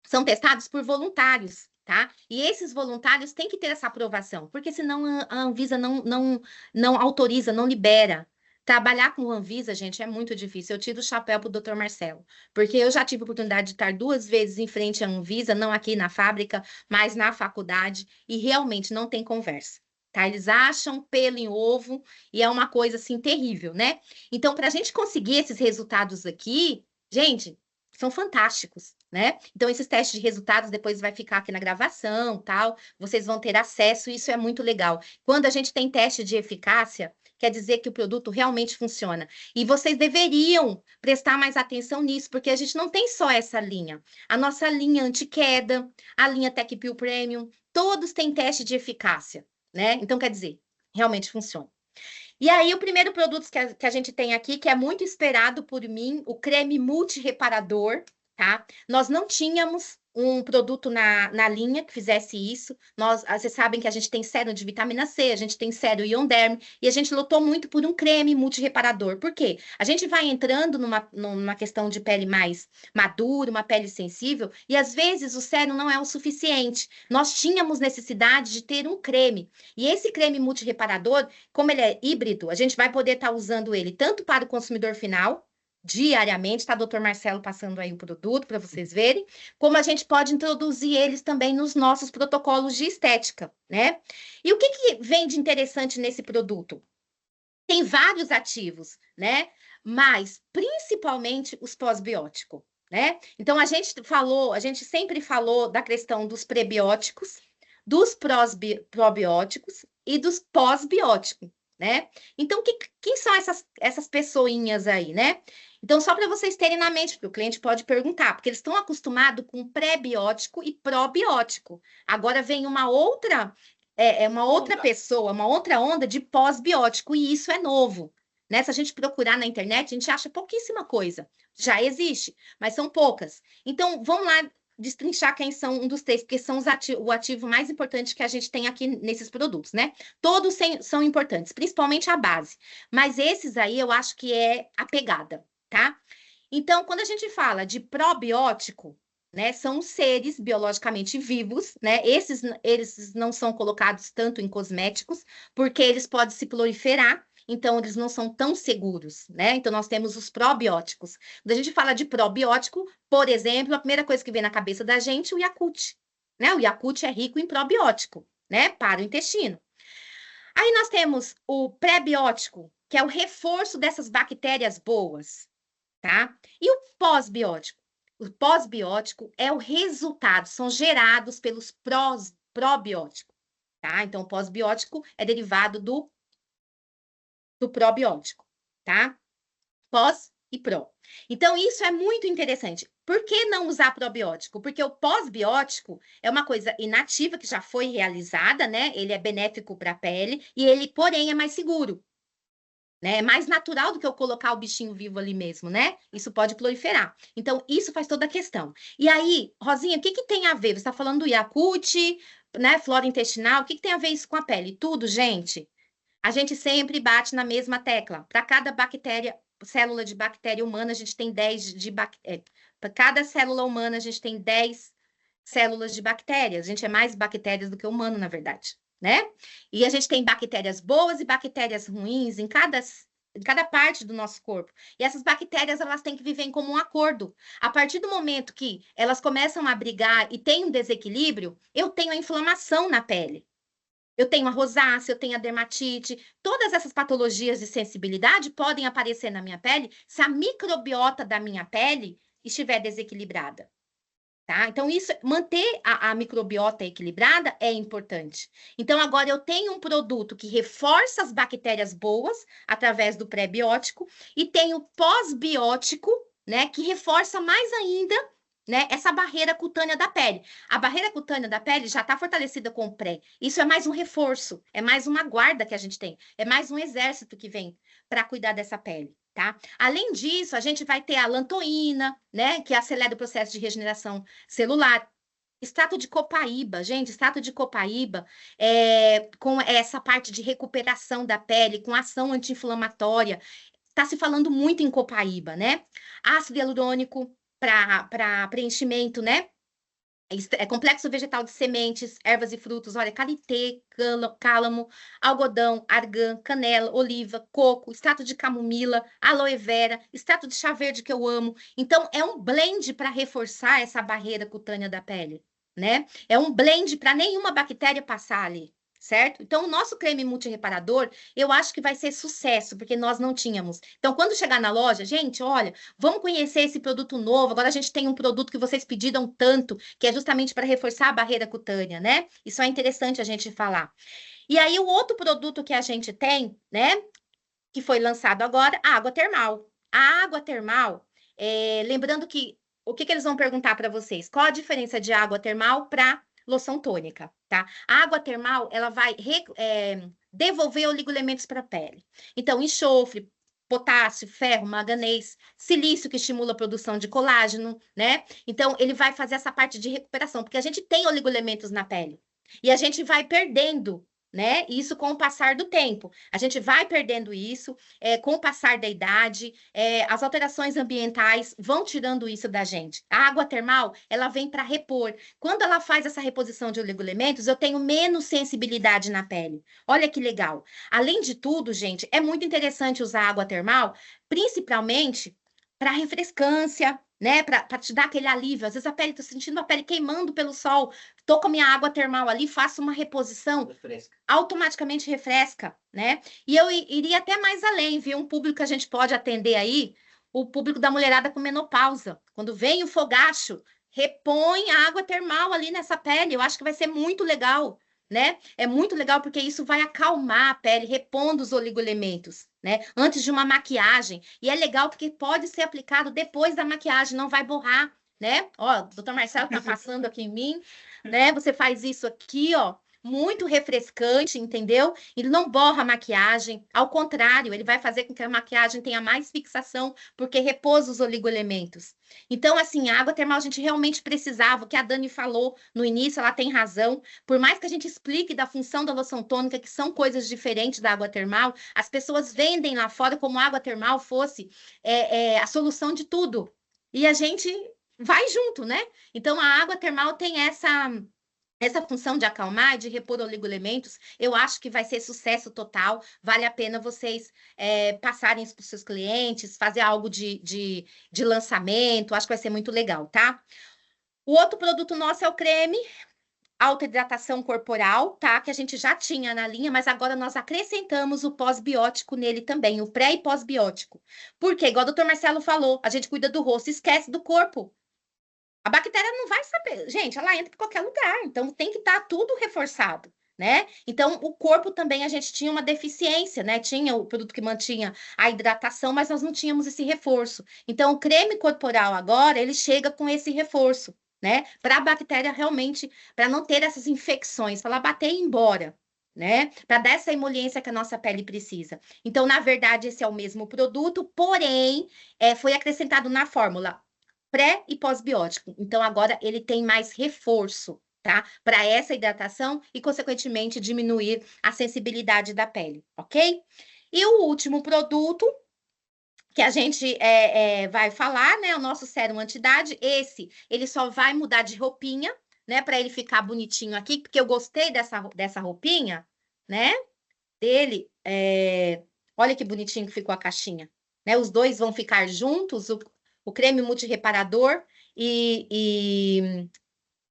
são testados por voluntários, tá? E esses voluntários têm que ter essa aprovação, porque senão a Anvisa não autoriza, não libera. Trabalhar com Anvisa, gente, é muito difícil. Eu tiro o chapéu para o doutor Marcelo, porque eu já tive a oportunidade de estar 2 vezes em frente à Anvisa, não aqui na fábrica, mas na faculdade, e realmente não tem conversa. Tá? Eles acham pelo em ovo e é uma coisa assim terrível, né? Então, para a gente conseguir esses resultados aqui, gente, são fantásticos, né? Então, esses testes de resultados depois vai ficar aqui na gravação, tal, vocês vão ter acesso, e isso é muito legal. Quando a gente tem teste de eficácia, quer dizer que o produto realmente funciona. E vocês deveriam prestar mais atenção nisso, porque a gente não tem só essa linha. A nossa linha anti-queda, a linha Tech Peel Premium, todos têm teste de eficácia, né? Então, quer dizer, realmente funciona. E aí, o primeiro produto que a gente tem aqui, que é muito esperado por mim, o creme multireparador, tá? Nós não tínhamos um produto na linha que fizesse isso. Vocês sabem que a gente tem sérum de vitamina C, a gente tem sérum Ionderm, e a gente lutou muito por um creme multireparador. Por quê? A gente vai entrando numa questão de pele mais madura, uma pele sensível, e às vezes o sérum não é o suficiente. Nós tínhamos necessidade de ter um creme. E esse creme multireparador, como ele é híbrido, a gente vai poder estar usando ele tanto para o consumidor final, diariamente, tá, doutor Marcelo passando aí o produto para vocês verem, como a gente pode introduzir eles também nos nossos protocolos de estética, né? E o que vem de interessante nesse produto? Tem vários ativos, né? Mas principalmente os pós-bióticos, né? Então a gente sempre falou da questão dos prebióticos, dos probióticos e dos pós-bióticos, né? Então, quem são essas pessoinhas aí, né? Então, só para vocês terem na mente, porque o cliente pode perguntar, porque eles estão acostumados com pré-biótico e probiótico. Agora vem uma outra pessoa, uma outra onda de pós-biótico, e isso é novo. Né? Se a gente procurar na internet, a gente acha pouquíssima coisa. Já existe, mas são poucas. Então, vamos lá destrinchar quem são um dos 3, porque são o ativo mais importante que a gente tem aqui nesses produtos, né? Todos são importantes, principalmente a base. Mas esses aí eu acho que é a pegada, tá? Então, quando a gente fala de probiótico, né, são seres biologicamente vivos, né? Eles não são colocados tanto em cosméticos, porque eles podem se proliferar, então eles não são tão seguros, né? Então nós temos os probióticos. Quando a gente fala de probiótico, por exemplo, a primeira coisa que vem na cabeça da gente é o Yakult, né? O Yakult é rico em probiótico, né? Para o intestino. Aí nós temos o pré-biótico, que é o reforço dessas bactérias boas, tá? E o pós-biótico? O pós-biótico é o resultado, são gerados pelos probióticos, tá? Então, o pós-biótico é derivado do probiótico, tá? Pós e pró. Então, isso é muito interessante. Por que não usar probiótico? Porque o pós-biótico é uma coisa inativa que já foi realizada, né? Ele é benéfico para a pele e ele, porém, é mais seguro. Né? É mais natural do que eu colocar o bichinho vivo ali mesmo, né? Isso pode proliferar. Então, isso faz toda a questão. E aí, Rosinha, o que que tem a ver? Você está falando do Yakult, né? Flora intestinal, o que que tem a ver isso com a pele? Tudo, gente. A gente sempre bate na mesma tecla. Para cada bactéria, célula de bactéria humana, a gente tem 10 de para cada célula humana, a gente tem 10 células de bactérias. A gente é mais bactérias do que humano, na verdade, né? E a gente tem bactérias boas e bactérias ruins em cada parte do nosso corpo. E essas bactérias, elas têm que viver em comum acordo. A partir do momento que elas começam a brigar e tem um desequilíbrio, eu tenho a inflamação na pele. Eu tenho a rosácea, eu tenho a dermatite. Todas essas patologias de sensibilidade podem aparecer na minha pele se a microbiota da minha pele estiver desequilibrada. Tá? Então, isso, manter a microbiota equilibrada é importante. Então, agora eu tenho um produto que reforça as bactérias boas através do pré-biótico e tenho o pós-biótico, né, que reforça mais ainda, né, essa barreira cutânea da pele. A barreira cutânea da pele já está fortalecida com o pré. Isso é mais um reforço, é mais uma guarda que a gente tem, é mais um exército que vem para cuidar dessa pele. Tá? Além disso, a gente vai ter a lantoína, né, que acelera o processo de regeneração celular. Extrato de copaíba, gente, extrato de copaíba, com essa parte de recuperação da pele, com ação anti-inflamatória, está se falando muito em copaíba, né? Ácido hialurônico para preenchimento, né? É complexo vegetal de sementes, ervas e frutos, olha, karité, cálamo, algodão, argan, canela, oliva, coco, extrato de camomila, aloe vera, extrato de chá verde que eu amo. Então, é um blend para reforçar essa barreira cutânea da pele, né? É um blend para nenhuma bactéria passar ali. Certo? Então, o nosso creme multireparador, eu acho que vai ser sucesso, porque nós não tínhamos. Então, quando chegar na loja, gente, olha, vamos conhecer esse produto novo. Agora a gente tem um produto que vocês pediram tanto, que é justamente para reforçar a barreira cutânea, né? Isso é interessante a gente falar. E aí, o outro produto que a gente tem, né, que foi lançado agora, a água termal. A água termal, lembrando que o que eles vão perguntar para vocês? Qual a diferença de água termal para loção tônica, tá? A água termal, ela vai devolver oligoelementos para a pele. Então, enxofre, potássio, ferro, manganês, silício que estimula a produção de colágeno, né? Então, ele vai fazer essa parte de recuperação, porque a gente tem oligoelementos na pele. E a gente vai perdendo, né? Isso com o passar do tempo. A gente vai perdendo isso, com o passar da idade, as alterações ambientais vão tirando isso da gente. A água termal, ela vem para repor. Quando ela faz essa reposição de oligoelementos, eu tenho menos sensibilidade na pele. Olha que legal. Além de tudo, gente, é muito interessante usar água termal, principalmente para refrescância, né? Para te dar aquele alívio. Às vezes a pele, tô sentindo a pele queimando pelo sol. Tô com a minha água termal ali, faço uma reposição, Refresca. automaticamente refresca, né? E eu iria até mais além, viu? Um público que a gente pode atender aí, o público da mulherada com menopausa. Quando vem o fogacho, repõe a água termal ali nessa pele. Eu acho que vai ser muito legal, né? É muito legal porque isso vai acalmar a pele, repondo os oligoelementos, né? Antes de uma maquiagem. E é legal porque pode ser aplicado depois da maquiagem, não vai borrar, né? Ó, o doutor Marcelo tá passando aqui em mim, né? Você faz isso aqui, ó, muito refrescante, entendeu? Ele não borra a maquiagem, ao contrário, ele vai fazer com que a maquiagem tenha mais fixação, porque repousa os oligoelementos. Então, assim, a água termal a gente realmente precisava, o que a Dani falou no início, ela tem razão. Por mais que a gente explique da função da loção tônica, que são coisas diferentes da água termal, as pessoas vendem lá fora como a água termal fosse a solução de tudo. E a gente vai junto, né? Então, a água termal tem essa função de acalmar, de repor oligoelementos. Eu acho que vai ser sucesso total. Vale a pena vocês passarem isso para os seus clientes, fazer algo de lançamento. Acho que vai ser muito legal, tá? O outro produto nosso é o creme autoidratação corporal, tá? Que a gente já tinha na linha, mas agora nós acrescentamos o pós-biótico nele também, o pré e pós-biótico. Por quê? Igual o doutor Marcelo falou, a gente cuida do rosto, esquece do corpo. A bactéria não vai saber. Gente, ela entra em qualquer lugar, então tem que estar tudo reforçado, né? Então, o corpo também, a gente tinha uma deficiência, né? Tinha o produto que mantinha a hidratação, mas nós não tínhamos esse reforço. Então, o creme corporal agora, ele chega com esse reforço, né? Para a bactéria realmente, para não ter essas infecções, para ela bater e ir embora, né? Para dar essa emoliência que a nossa pele precisa. Então, na verdade, esse é o mesmo produto, porém, foi acrescentado na fórmula pré e pós-biótico. Então, agora ele tem mais reforço, tá? Para essa hidratação e, consequentemente, diminuir a sensibilidade da pele, ok? E o último produto que a gente vai falar, né? O nosso sérum anti-idade, ele só vai mudar de roupinha, né? Para ele ficar bonitinho aqui, porque eu gostei dessa roupinha, né? Dele, olha que bonitinho que ficou a caixinha, né? Os dois vão ficar juntos, o creme multireparador e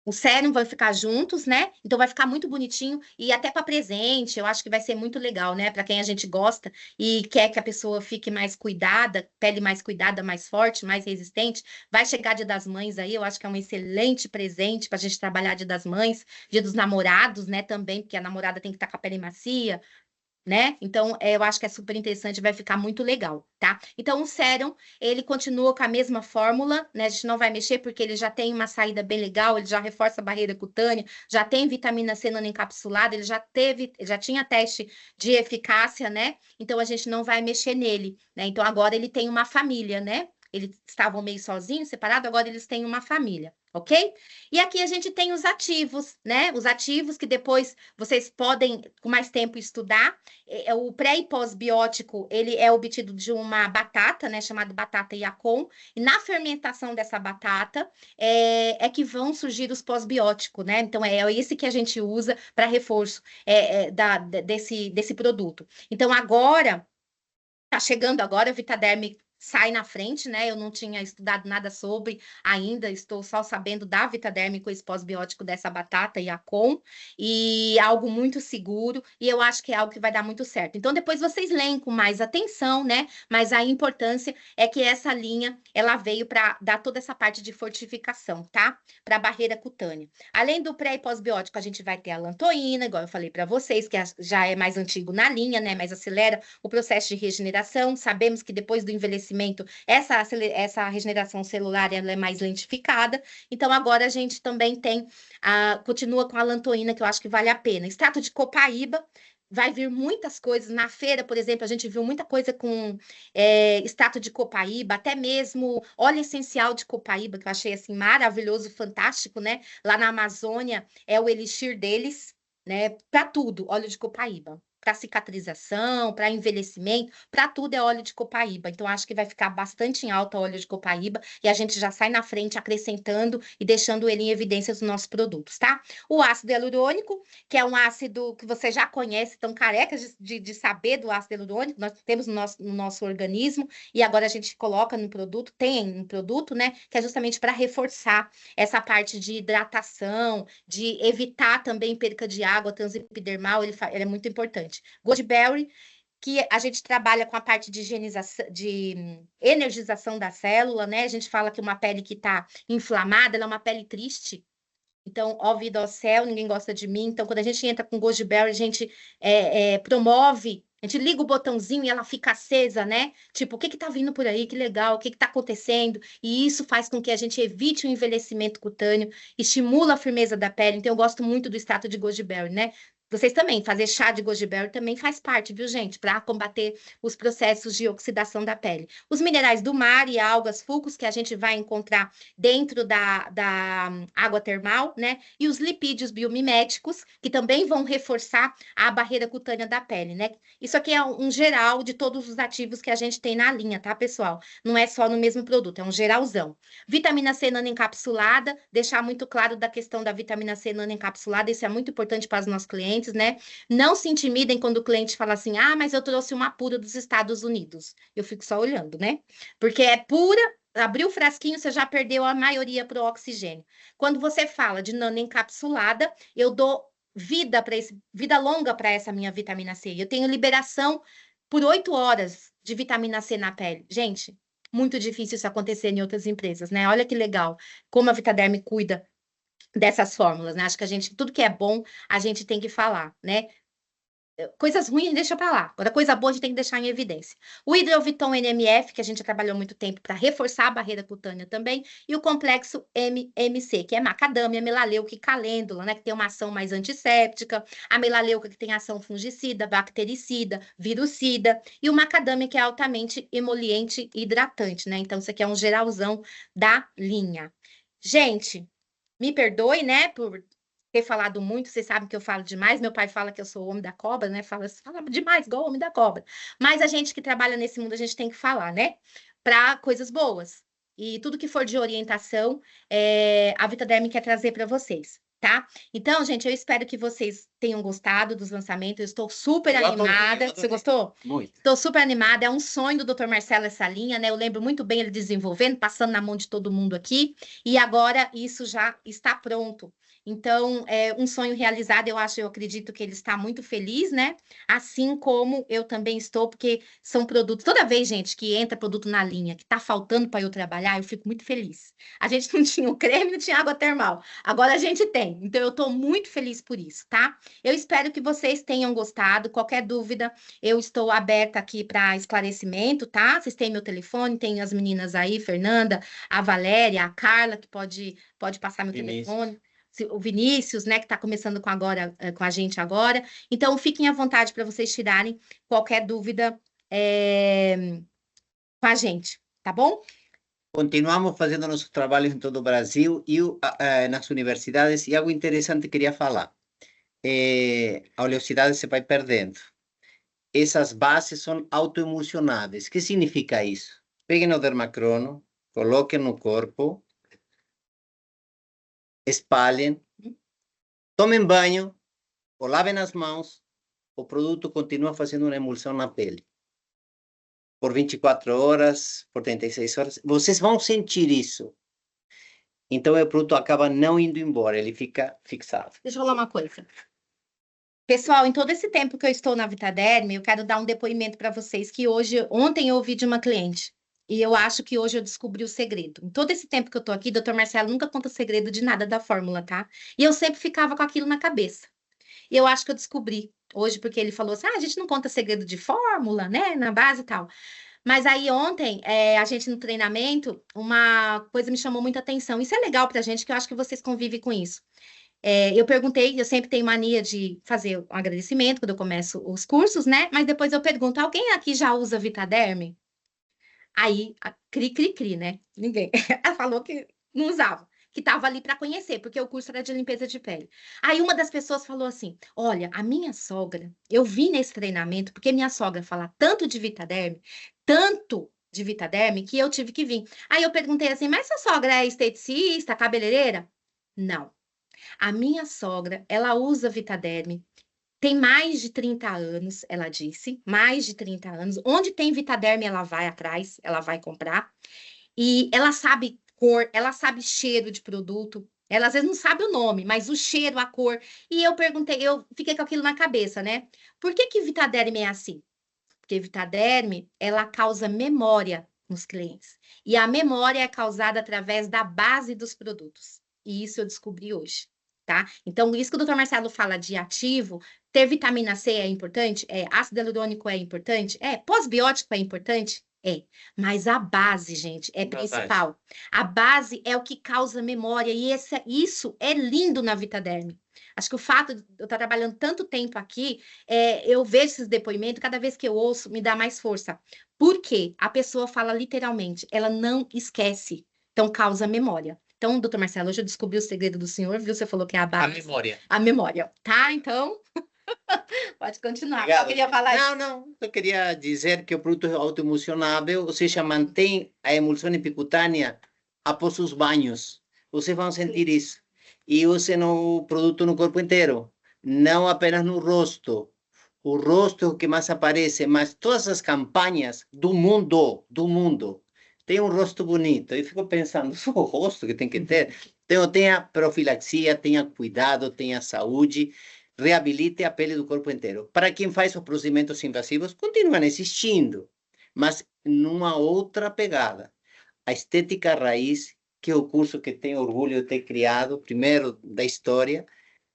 o sérum vai ficar juntos, né? Então vai ficar muito bonitinho e até para presente, eu acho que vai ser muito legal, né? Para quem a gente gosta e quer que a pessoa fique mais cuidada, pele mais cuidada, mais forte, mais resistente, vai chegar Dia das Mães aí, eu acho que é um excelente presente para a gente trabalhar Dia das Mães, Dia dos Namorados, né? Também, porque a namorada tem que estar com a pele macia, né? Então, eu acho que é super interessante, vai ficar muito legal, tá? Então, o sérum, ele continua com a mesma fórmula, né? A gente não vai mexer porque ele já tem uma saída bem legal, ele já reforça a barreira cutânea, já tem vitamina C nanoencapsulada, ele já tinha teste de eficácia, né? Então, a gente não vai mexer nele, né? Então, agora ele tem uma família, né? Eles estavam meio sozinhos, separados, agora eles têm uma família, ok? E aqui a gente tem os ativos, né? Os ativos que depois vocês podem, com mais tempo, estudar. O pré e pós-biótico, ele é obtido de uma batata, né? Chamada batata Yacon. E na fermentação dessa batata é que vão surgir os pós-bióticos, né? Então, é esse que a gente usa para reforço desse produto. Então, agora, tá chegando agora, a Vitaderm sai na frente, né? Eu não tinha estudado nada sobre ainda, estou só sabendo da Vitaderm com esse pós-biótico dessa batata Yacon, e algo muito seguro, e eu acho que é algo que vai dar muito certo. Então, depois vocês leem com mais atenção, né? Mas a importância é que essa linha, ela veio para dar toda essa parte de fortificação, tá? Para a barreira cutânea. Além do pré e pós-biótico, a gente vai ter a lantoína, igual eu falei para vocês, que já é mais antigo na linha, né? Mas acelera o processo de regeneração. Sabemos que depois do envelhecimento, essa regeneração celular ela é mais lentificada. Então, agora a gente também continua com a lantoína, que eu acho que vale a pena. Extrato de copaíba, vai vir muitas coisas. Na feira, por exemplo, a gente viu muita coisa com extrato de copaíba, até mesmo óleo essencial de copaíba, que eu achei assim maravilhoso, fantástico, né? Lá na Amazônia é o elixir deles, né? Para tudo, óleo de copaíba. Para cicatrização, para envelhecimento, para tudo é óleo de copaíba. Então, acho que vai ficar bastante em alta o óleo de copaíba e a gente já sai na frente acrescentando e deixando ele em evidência nos nossos produtos, tá? O ácido hialurônico, que é um ácido que você já conhece, estão carecas de saber do ácido hialurônico, nós temos no nosso organismo e agora a gente coloca no produto, tem um produto, né, que é justamente para reforçar essa parte de hidratação, de evitar também perca de água transepidermal, ele é muito importante. Goji-berry, que a gente trabalha com a parte de energização da célula, né? A gente fala que uma pele que está inflamada, ela é uma pele triste. Então, ó vida ao céu, ninguém gosta de mim. Então, quando a gente entra com Goji-berry, a gente promove, a gente liga o botãozinho e ela fica acesa, né? Tipo, o que tá vindo por aí? Que legal, o que tá acontecendo? E isso faz com que a gente evite o envelhecimento cutâneo, estimula a firmeza da pele. Então, eu gosto muito do extrato de Goji-berry, né? Vocês também, fazer chá de Goji-berry também faz parte, viu, gente? Para combater os processos de oxidação da pele. Os minerais do mar e algas, fulcros, que a gente vai encontrar dentro da água termal, né? E os lipídios biomiméticos, que também vão reforçar a barreira cutânea da pele, né? Isso aqui é um geral de todos os ativos que a gente tem na linha, tá, pessoal? Não é só no mesmo produto, é um geralzão. Vitamina C nanoencapsulada, deixar muito claro da questão da vitamina C nanoencapsulada, isso é muito importante para os nossos clientes, né? Não se intimidem quando o cliente fala assim, mas eu trouxe uma pura dos Estados Unidos. Eu fico só olhando, né? Porque é pura, abriu o frasquinho, você já perdeu a maioria para o oxigênio. Quando você fala de nanoencapsulada, eu dou vida longa para essa minha vitamina C. Eu tenho liberação por 8 horas de vitamina C na pele. Gente, muito difícil isso acontecer em outras empresas, né? Olha que legal como a Vitaderm cuida dessas fórmulas, né? Acho que tudo que é bom, a gente tem que falar, né? Coisas ruins deixa para lá. Agora, coisa boa a gente tem que deixar em evidência. O Hidroviton NMF, que a gente já trabalhou muito tempo para reforçar a barreira cutânea também, e o complexo MMC, que é macadâmia, melaleuca e calêndula, né, que tem uma ação mais antisséptica, a melaleuca que tem ação fungicida, bactericida, virucida, e o macadâmia que é altamente emoliente e hidratante, né? Então, isso aqui é um geralzão da linha. Gente, me perdoe, né, por ter falado muito, vocês sabem que eu falo demais, meu pai fala que eu sou o homem da cobra, né? Fala demais, igual o homem da cobra. Mas a gente que trabalha nesse mundo, a gente tem que falar, né? Para coisas boas. E tudo que for de orientação, a Vitaderm quer trazer para vocês, tá? Então, gente, eu espero que vocês tenham gostado dos lançamentos. Eu estou super animada. Você gostou? Muito. Estou super animada. É um sonho do Dr. Marcelo essa linha, né? Eu lembro muito bem ele desenvolvendo, passando na mão de todo mundo aqui. E agora isso já está pronto. Então, é um sonho realizado, eu acredito que ele está muito feliz, né? Assim como eu também estou, porque são produtos. Toda vez, gente, que entra produto na linha, que está faltando para eu trabalhar, eu fico muito feliz. A gente não tinha o creme, não tinha água termal. Agora a gente tem. Então, eu estou muito feliz por isso, tá? Eu espero que vocês tenham gostado. Qualquer dúvida, eu estou aberta aqui para esclarecimento, tá? Vocês têm meu telefone, tem as meninas aí, Fernanda, a Valéria, a Carla, que pode passar meu telefone. O Vinícius, né, que está começando com a gente agora. Então, fiquem à vontade para vocês tirarem qualquer dúvida com a gente, tá bom? Continuamos fazendo nossos trabalhos em todo o Brasil e nas universidades. E algo interessante queria falar. A oleosidade se vai perdendo. Essas bases são autoemulsionáveis. O que significa isso? Peguem o dermacrono, coloquem no corpo, espalhem, tomem banho, ou lavem as mãos, o produto continua fazendo uma emulsão na pele. Por 24 horas, por 36 horas, vocês vão sentir isso. Então, o produto acaba não indo embora, ele fica fixado. Deixa eu falar uma coisa. Pessoal, em todo esse tempo que eu estou na Vitaderm, eu quero dar um depoimento para vocês que ontem eu ouvi de uma cliente. E eu acho que hoje eu descobri o segredo. Em todo esse tempo que eu tô aqui, Dr. Marcelo nunca conta segredo de nada da fórmula, tá? E eu sempre ficava com aquilo na cabeça. E eu acho que eu descobri hoje, porque ele falou assim: a gente não conta segredo de fórmula, né? Na base e tal. Mas aí ontem, a gente no treinamento, uma coisa me chamou muita atenção. Isso é legal pra gente, que eu acho que vocês convivem com isso. Eu perguntei, eu sempre tenho mania de fazer um agradecimento quando eu começo os cursos, né? Mas depois eu pergunto: alguém aqui já usa Vitaderm? Aí, cri, né? Ninguém. Ela falou que não usava, que estava ali para conhecer, porque o curso era de limpeza de pele. Aí uma das pessoas falou assim: olha, a minha sogra, eu vi nesse treinamento, porque minha sogra fala tanto de Vitaderm, que eu tive que vir. Aí eu perguntei assim: mas sua sogra é esteticista, cabeleireira? Não. A minha sogra, ela usa Vitaderm. Tem mais de 30 anos, ela disse, mais de 30 anos. Onde tem Vitaderm, ela vai atrás, ela vai comprar. E ela sabe cor, ela sabe cheiro de produto. Ela às vezes não sabe o nome, mas o cheiro, a cor. E eu perguntei, eu fiquei com aquilo na cabeça, né? Por que Vitaderm é assim? Porque Vitaderm, ela causa memória nos clientes. E a memória é causada através da base dos produtos. E isso eu descobri hoje. Tá? Então, isso que o Dr. Marcelo fala de ativo, ter vitamina C é importante? Ácido hialurônico é importante? Pós-biótico é importante? Mas a base, gente, é principal. A base é o que causa memória, e isso é lindo na Vitaderm. Acho que o fato de eu estar trabalhando tanto tempo aqui, eu vejo esses depoimentos, cada vez que eu ouço, me dá mais força. Por quê? A pessoa fala literalmente, ela não esquece, então causa memória. Então, doutor Marcelo, hoje eu descobri o segredo do senhor, viu? Você falou que é a base. A memória. A memória, tá? Então, pode continuar. Obrigado. Eu queria falar isso. Não. Eu queria dizer que o produto é autoemulsionável, ou seja, mantém a emulsão epicutânea após os banhos. Vocês vão sentir isso. E usem o produto no corpo inteiro, não apenas no rosto. O rosto é o que mais aparece, mas todas as campanhas do mundo, tem um rosto bonito. Eu fico pensando, só o rosto que tem que ter. Então, tenha profilaxia, tenha cuidado, tenha saúde, reabilite a pele do corpo inteiro. Para quem faz os procedimentos invasivos, continuam existindo, mas numa outra pegada. A estética raiz, que é o curso que tenho orgulho de ter criado, primeiro da história,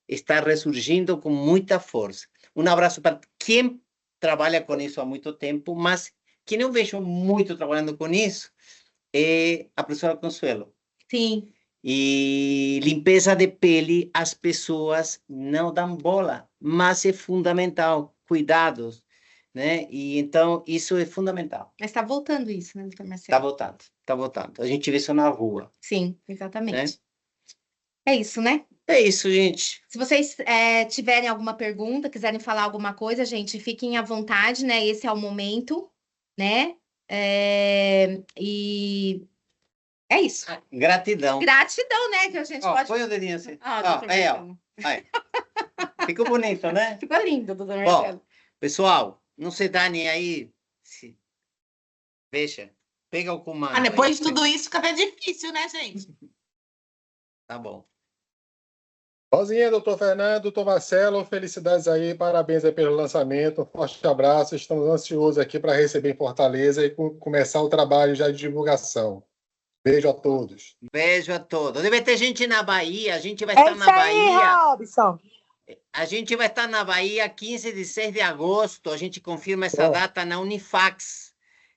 está ressurgindo com muita força. Um abraço para quem trabalha com isso há muito tempo, mas quem eu vejo muito trabalhando com isso é a professora Consuelo. Sim. E limpeza de pele, as pessoas não dão bola, mas é fundamental. Cuidados, né? E então, isso é fundamental. Mas está voltando isso, né, doutor Marcelo? Está voltando, está voltando. A gente vê isso na rua. Sim, exatamente. É isso, né? É isso, gente. Se vocês tiverem alguma pergunta, quiserem falar alguma coisa, gente, fiquem à vontade, né? Esse é o momento, né? E é isso. Gratidão. Gratidão, né? Que a gente pode. Põe o dedinho assim. Doutor Aí, ó. Marcelo. Aí. Ficou bonito, né? Ficou lindo, doutor Marcelo. Bom, pessoal, não se danem aí. Veja, pega o comando. Depois de tudo isso fica até difícil, né, gente? Tá bom. Rosinha, doutor Fernando, doutor Marcelo, felicidades aí, parabéns aí pelo lançamento, forte abraço, estamos ansiosos aqui para receber em Fortaleza e começar o trabalho já de divulgação. Beijo a todos. Beijo a todos. Deve ter gente na Bahia, a gente vai estar na Bahia. Robson. A gente vai estar na Bahia 15 de 6 de agosto, a gente confirma essa data na Unifax.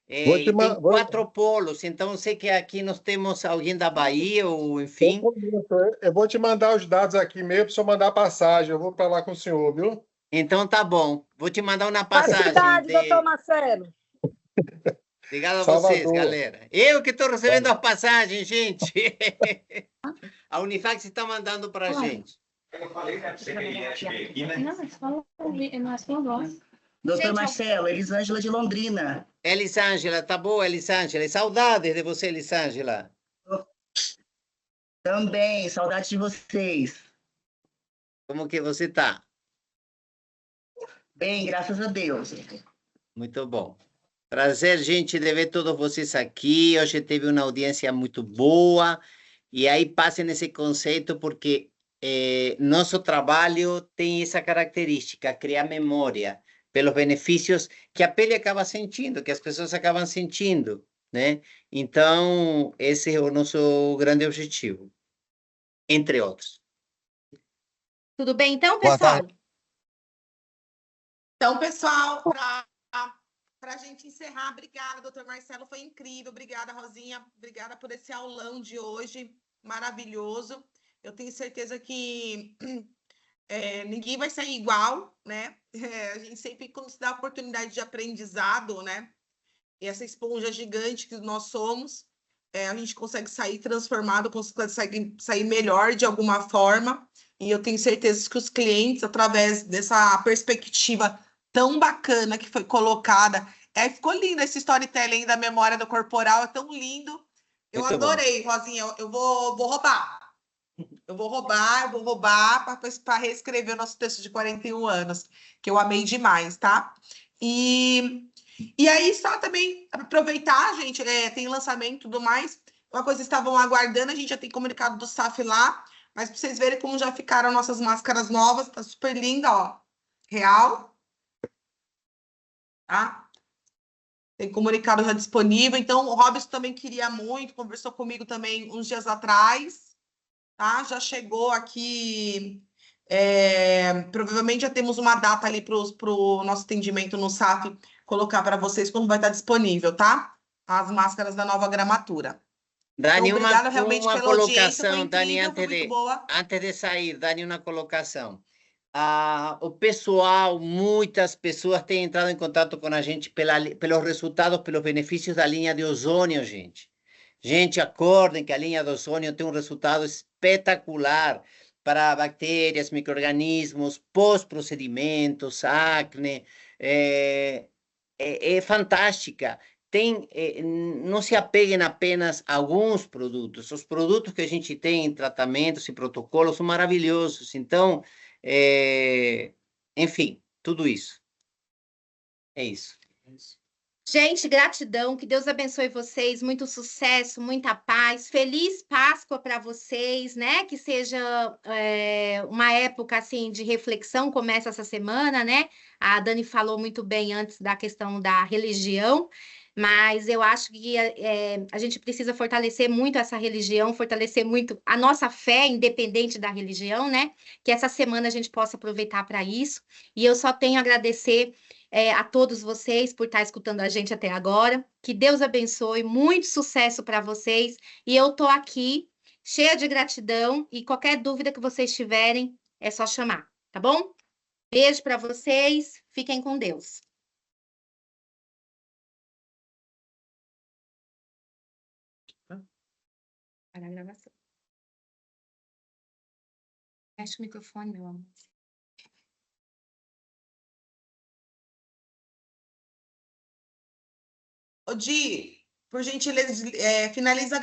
E tem 4 polos, então eu sei que aqui nós temos alguém da Bahia, ou enfim. Eu vou te mandar os dados aqui mesmo, para o senhor mandar a passagem, eu vou para lá com o senhor, viu? Então tá bom, vou te mandar uma Qual passagem. cidade, doutor Marcelo? Obrigado a Salvador. vocês, galera. Eu que estou recebendo as passagens, gente. A Unifax está mandando para a gente. Eu falei, né? Você queria aqui, né? Não, é só voz. Doutor Gente, Marcelo, Elisângela de Londrina. Elisângela, tá boa, Elisângela? Saudades de você, Elisângela. Também, saudade de vocês. Como que você tá? Bem, graças a Deus. Muito bom. Prazer, gente, de ver todos vocês aqui. Hoje teve uma audiência muito boa. E aí passem esse conceito, porque nosso trabalho tem essa característica, criar memória pelos benefícios que a pele acaba sentindo, que as pessoas acabam sentindo, né? Então, esse é o nosso grande objetivo, entre outros. Tudo bem, então, Boa pessoal? tarde. Então, pessoal, para a gente encerrar, obrigada, doutor Marcelo, foi incrível. Obrigada, Rosinha. Obrigada por esse aulão de hoje, maravilhoso. Eu tenho certeza que ninguém vai sair igual, né? A gente sempre, quando se dá a oportunidade de aprendizado, né? E essa esponja gigante que nós somos, a gente consegue sair transformado, consegue sair melhor de alguma forma. E eu tenho certeza que os clientes, através dessa perspectiva tão bacana que foi colocada, ficou linda esse storytelling da memória do corporal, é tão lindo. Eu Muito adorei, bom. Rosinha, eu vou roubar. Eu vou roubar para reescrever o nosso texto de 41 anos, que eu amei demais, tá? E aí, só também aproveitar, gente, tem lançamento e tudo mais. Uma coisa que estavam aguardando, a gente já tem comunicado do SAF lá, mas para vocês verem como já ficaram nossas máscaras novas, tá super linda, ó. Real. Tá? Tem comunicado já disponível. Então, o Robson também queria muito, conversou comigo também uns dias atrás. Tá? Já chegou aqui, provavelmente já temos uma data ali para o nosso atendimento no SAF, colocar para vocês quando vai estar disponível, tá? As máscaras da nova gramatura. Dani, então, obrigada realmente pela audiência, foi Dani, incrível, antes de sair, Dani, uma colocação. O pessoal, muitas pessoas têm entrado em contato com a gente pelos resultados, pelos benefícios da linha de ozônio, gente. Gente, acordem que a linha de ozônio tem um resultado espetacular para bactérias, micro-organismos, pós-procedimentos, acne. É fantástica. Não se apeguem apenas a alguns produtos. Os produtos que a gente tem em tratamentos e protocolos são maravilhosos. Então, enfim, tudo isso. É isso. Gente, gratidão, que Deus abençoe vocês, muito sucesso, muita paz, feliz Páscoa para vocês, né? Que seja uma época assim de reflexão, começa essa semana, né? A Dani falou muito bem antes da questão da religião, mas eu acho que a gente precisa fortalecer muito essa religião, fortalecer muito a nossa fé, independente da religião, né? Que essa semana a gente possa aproveitar para isso. E eu só tenho a agradecer a todos vocês por estar escutando a gente até agora. Que Deus abençoe, muito sucesso para vocês. E eu estou aqui, cheia de gratidão, e qualquer dúvida que vocês tiverem, é só chamar, tá bom? Beijo para vocês, fiquem com Deus. Para a gravação. Fecha o microfone, meu amor. Ô, Di, por gentileza, finaliza a